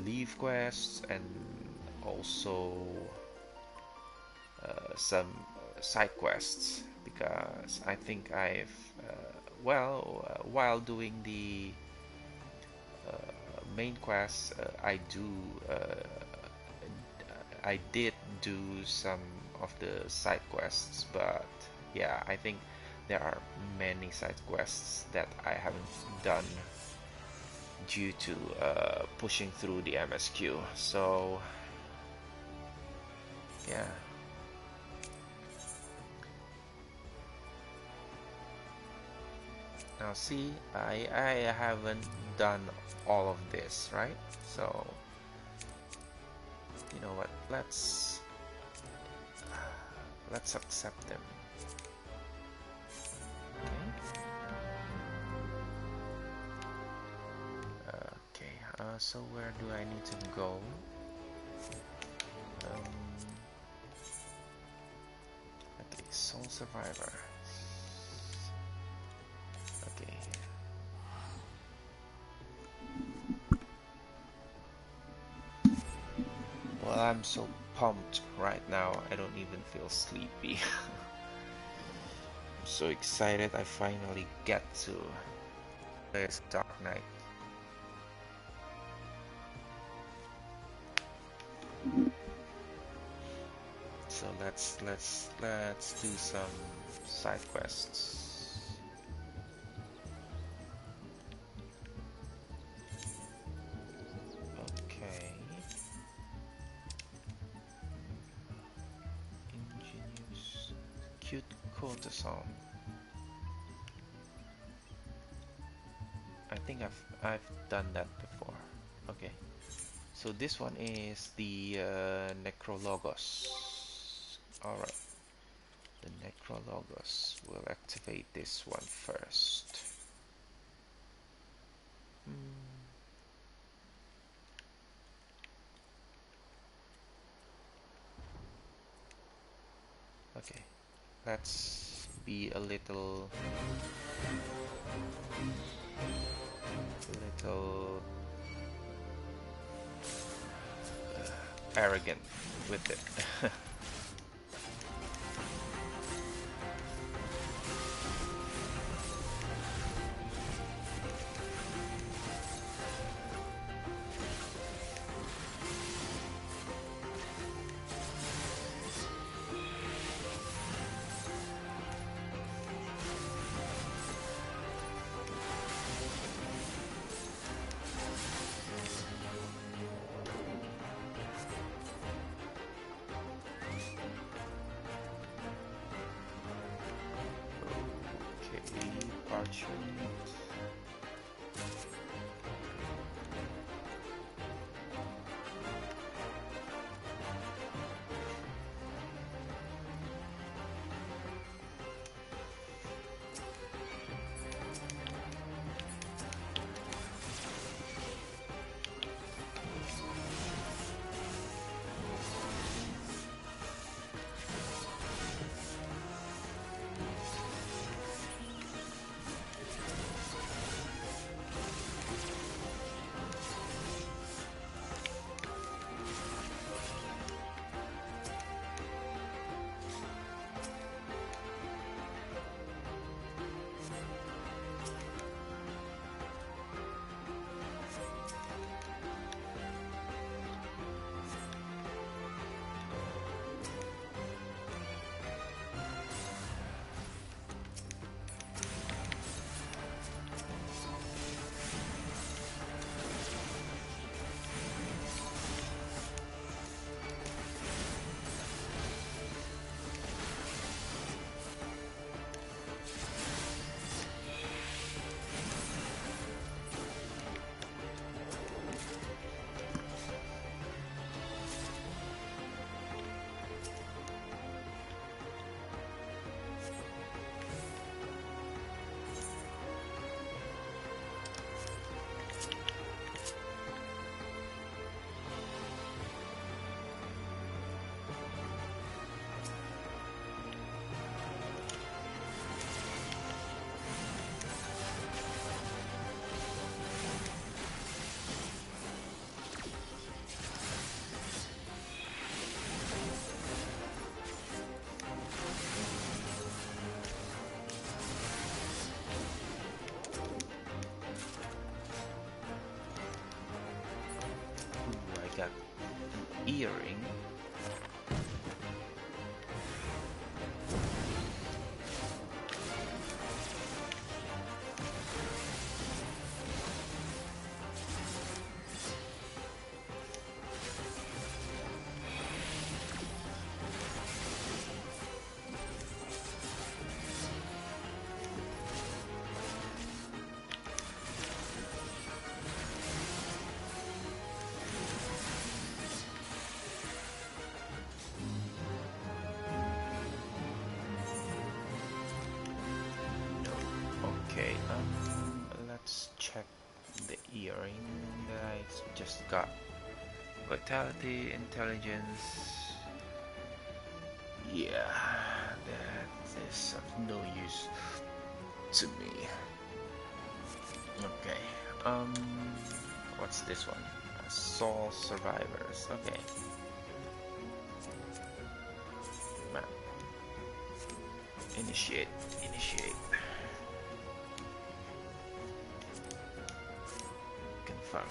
leave quests, and also some side quests, because I think I've while doing the main quests, I did do some of the side quests, but yeah, I think there are many side quests that I haven't done due to pushing through the MSQ. So yeah. Now see, I haven't done all of this, right? So you know what, let's accept them. Okay, so where do I need to go? Okay, Soul Survivor. Okay. Well, I'm so pumped right now, I don't even feel sleepy. I'm so excited I finally get to play as Dark Knight. So let's do some side quests. Okay. Ingenious, cute courtesan. I think I've done that before. Okay. So this one is the Necrologos. Alright. The Necrologos. We'll activate this one first. Okay, let's be a little arrogant with it. I got an earring. Okay, let's check the earring that I just got. Vitality, intelligence. Yeah, that is of no use to me. Okay, what's this one? Assault survivors. Okay. Map. Initiate. Confirm.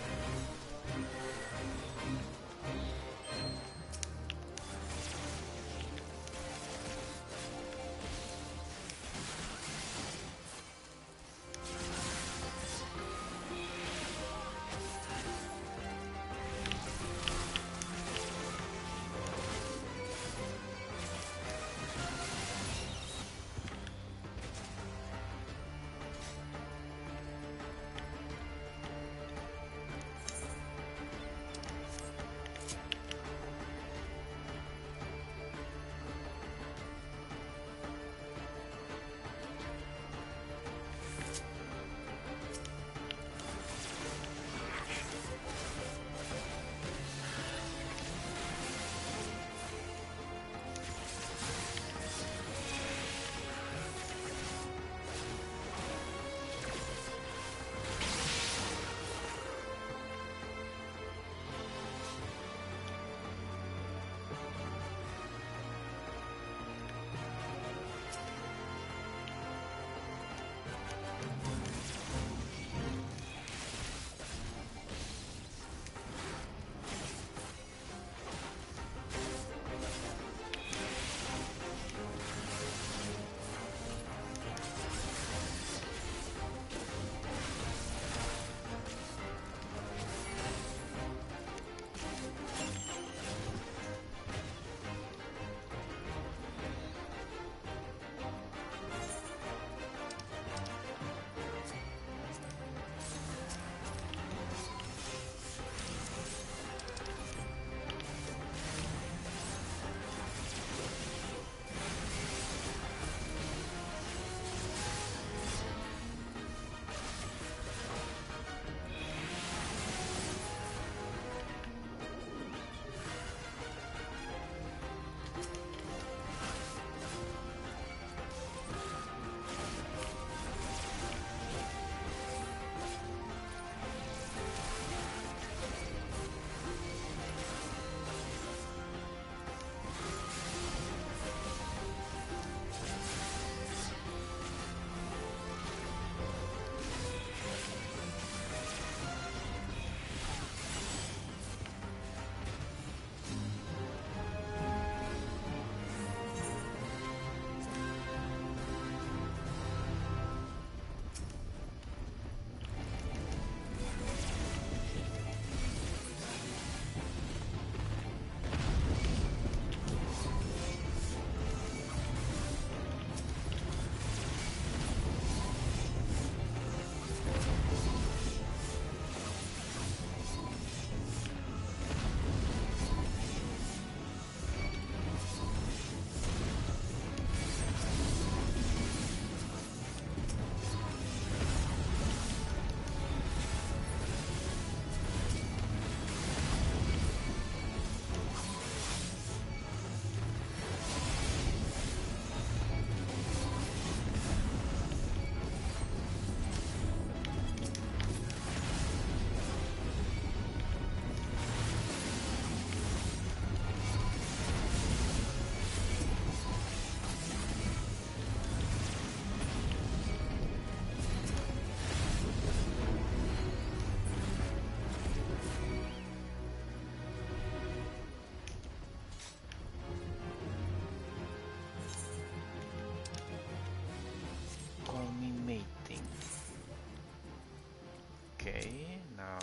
Okay, now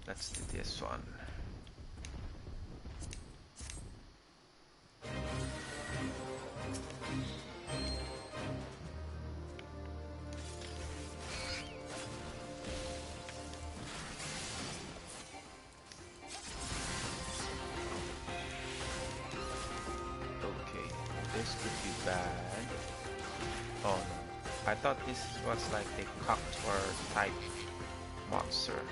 let's do this one. Okay, this could be bad. Oh no, I thought this was like a Coctor type monster.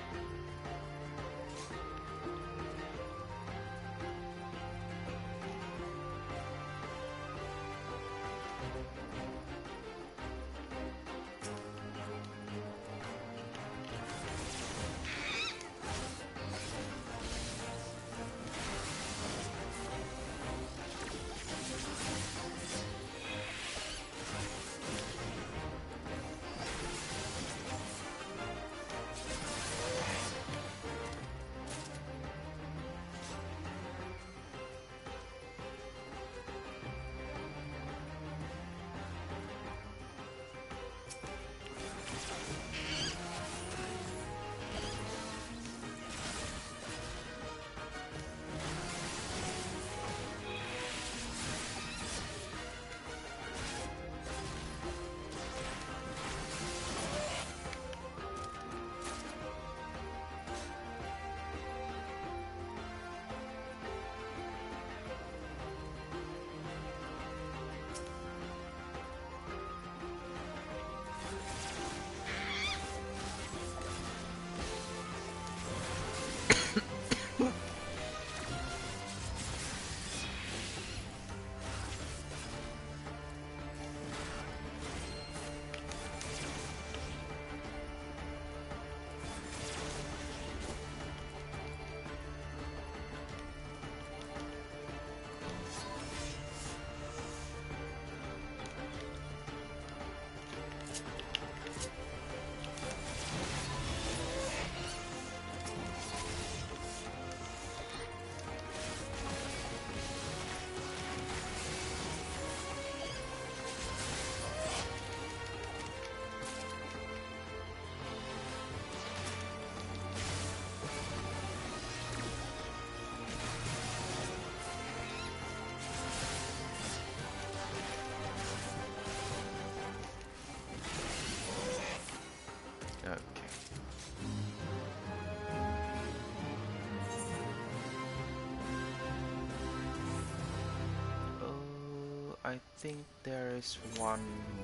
I think there is one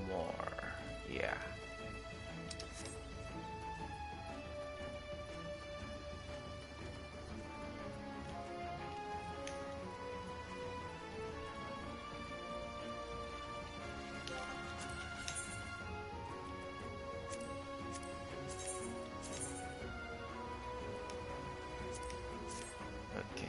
more. Yeah. Okay.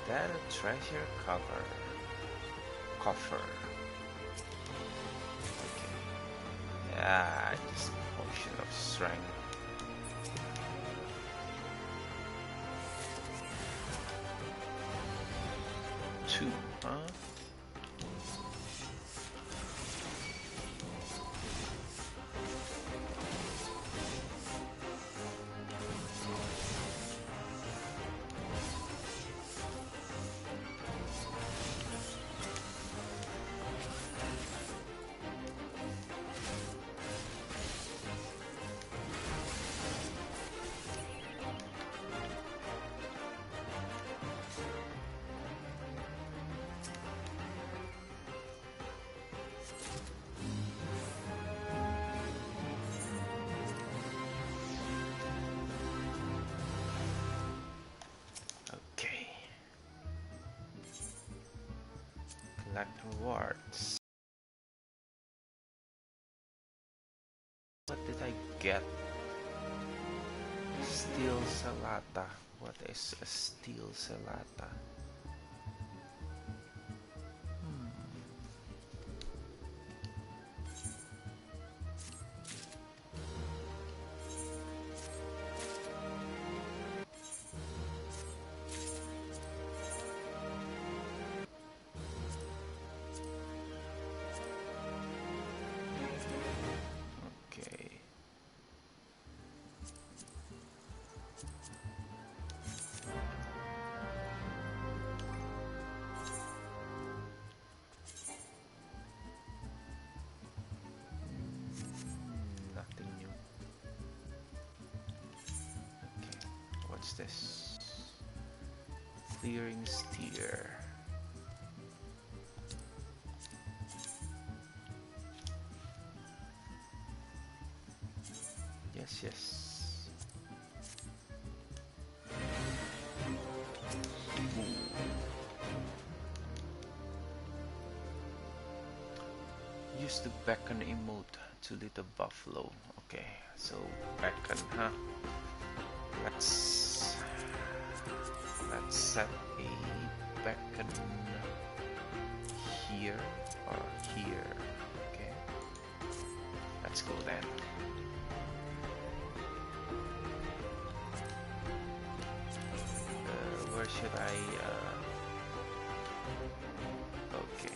That a treasure cover. Coffer. Okay. Yeah, just potion of strength. Two, huh? Okay. Collect rewards. What did I get? Steel Salata. What is a steel Salata? Okay. Nothing new. Okay. What's this? Clearing steer. Yes, yes. Use the beacon emote to lead the buffalo. Okay, so beacon, huh? Let's set a beacon here or here. Okay, let's go then. Where should I? Okay.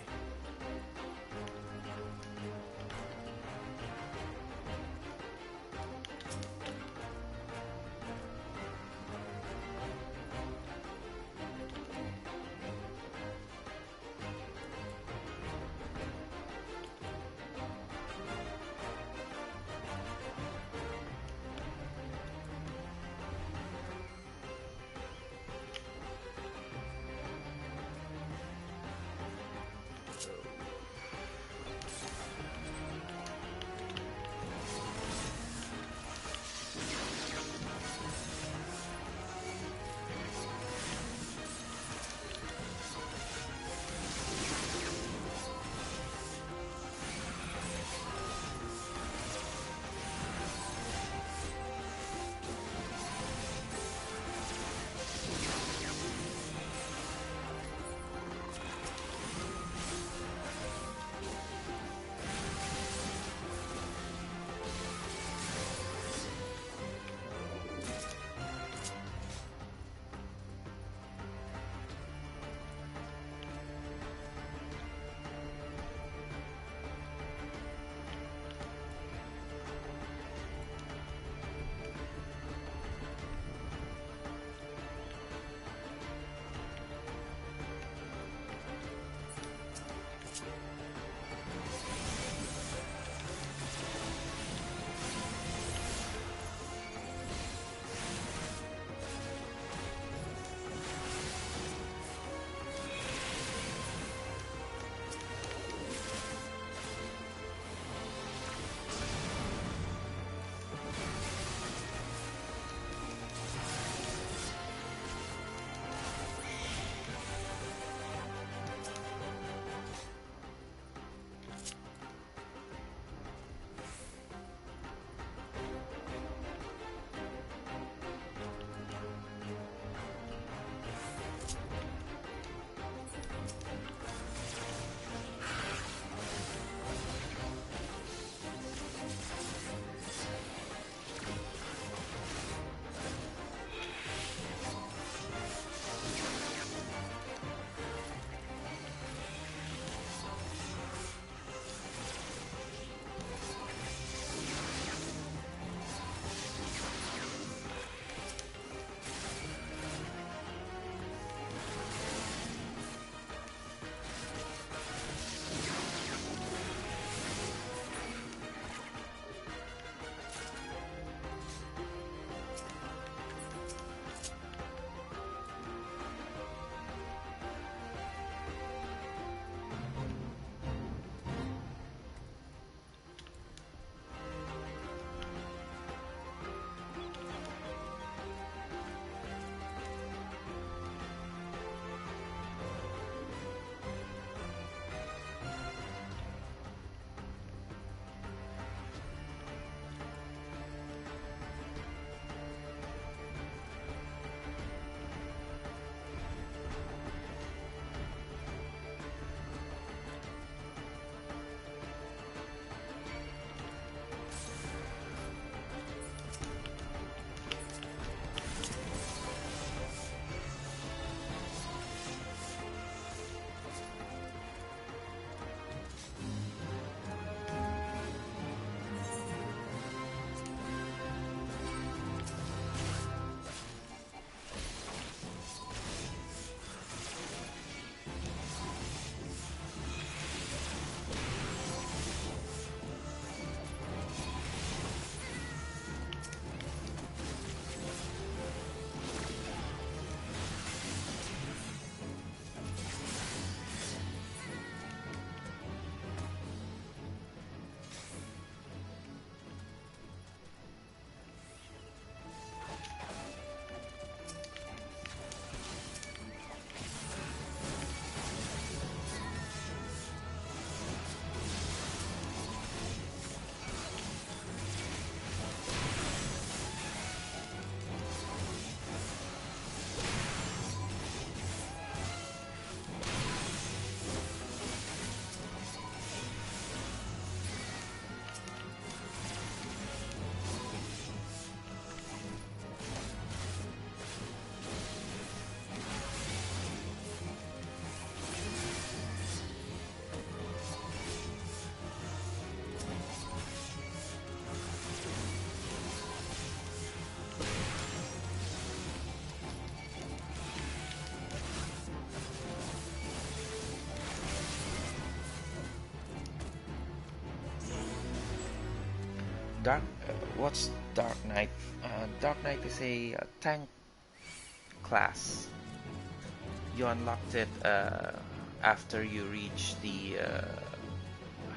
What's Dark Knight? Dark Knight is a tank class. You unlocked it after you reach the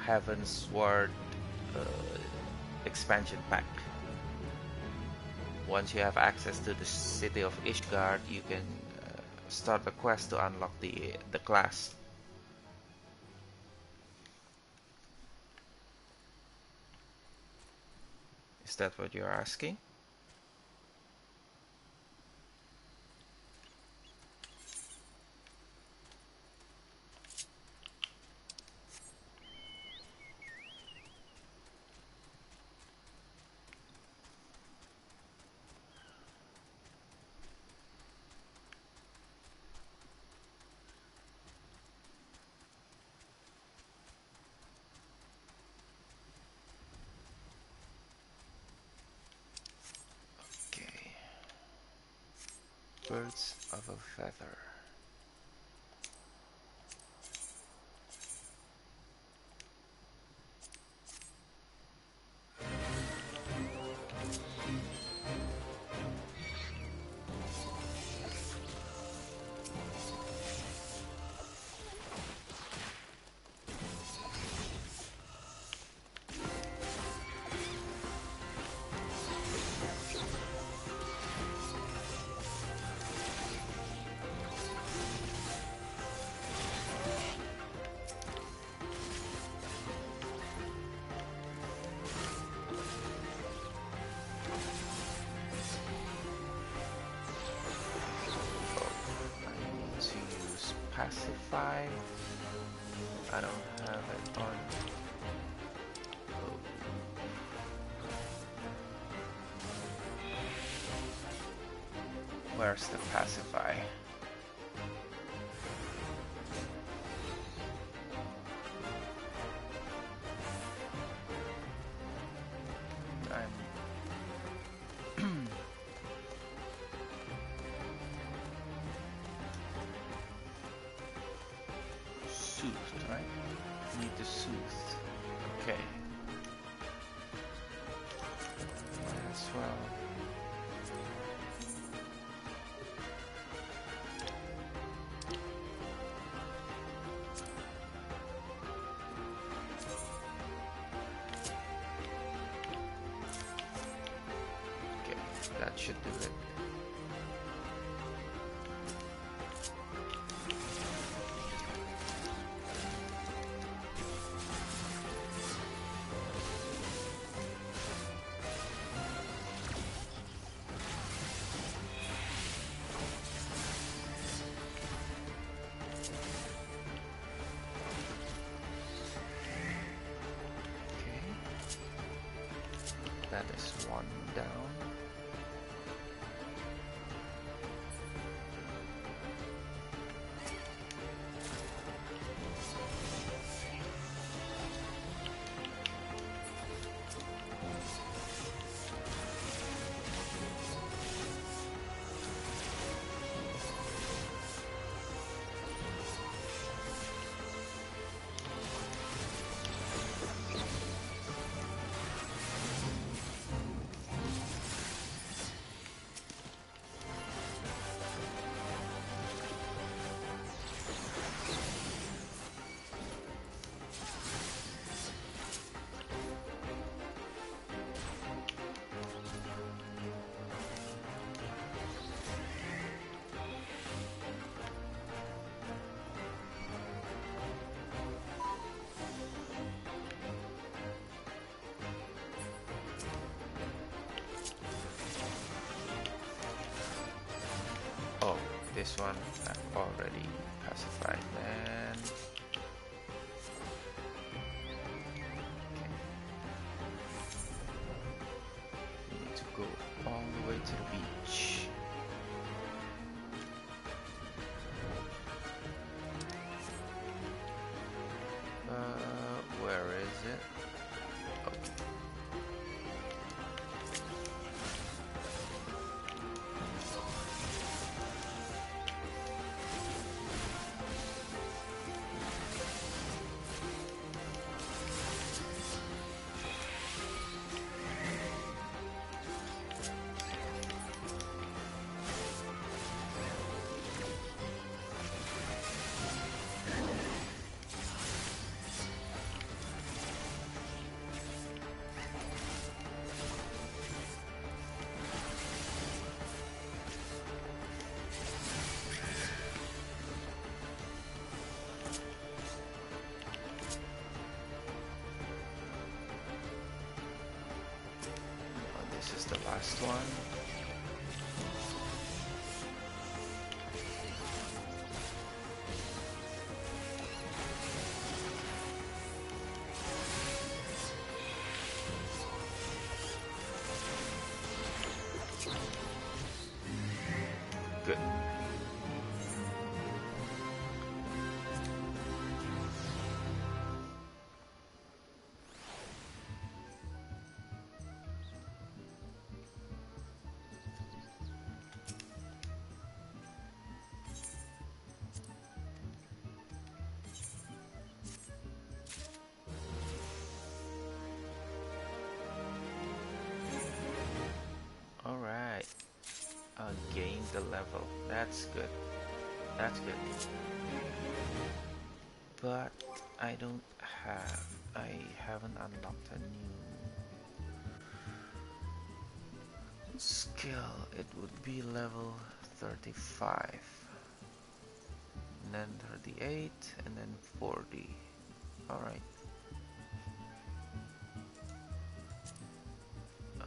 Heaven's Sword uh, expansion pack. Once you have access to the city of Ishgard, you can start the quest to unlock the class. Is that what you're asking? Okay. Birds of a feather. Pacify. I don't have it on. Oh. Where's the pacify? Soothed, right? Need to soothe. Okay. Might as well. Okay, that should do it. That is one down. Oh, this one I've already pacified, man. Okay. We need to go all the way to the beach. Where is it? Okay. last one. Good. Alright. Gain the level. That's good. That's good. But I haven't unlocked a new skill. It would be level 35. And then 38 and then 40. Alright.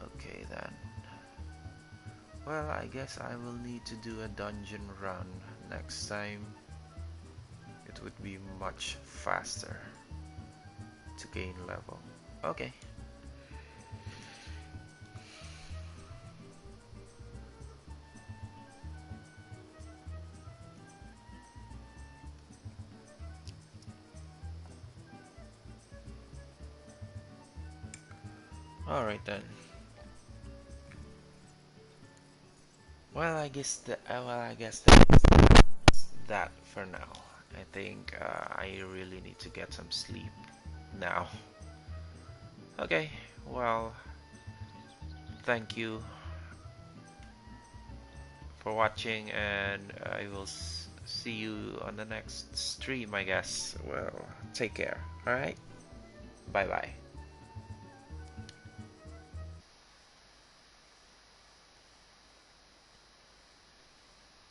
Okay then. Well, I guess I will need to do a dungeon run next time. It would be much faster to gain level. Okay. Alright then. Well, I guess that for now. I think I really need to get some sleep now. Okay, well, thank you for watching, and I will see you on the next stream, I guess. Well, take care. Alright, bye bye.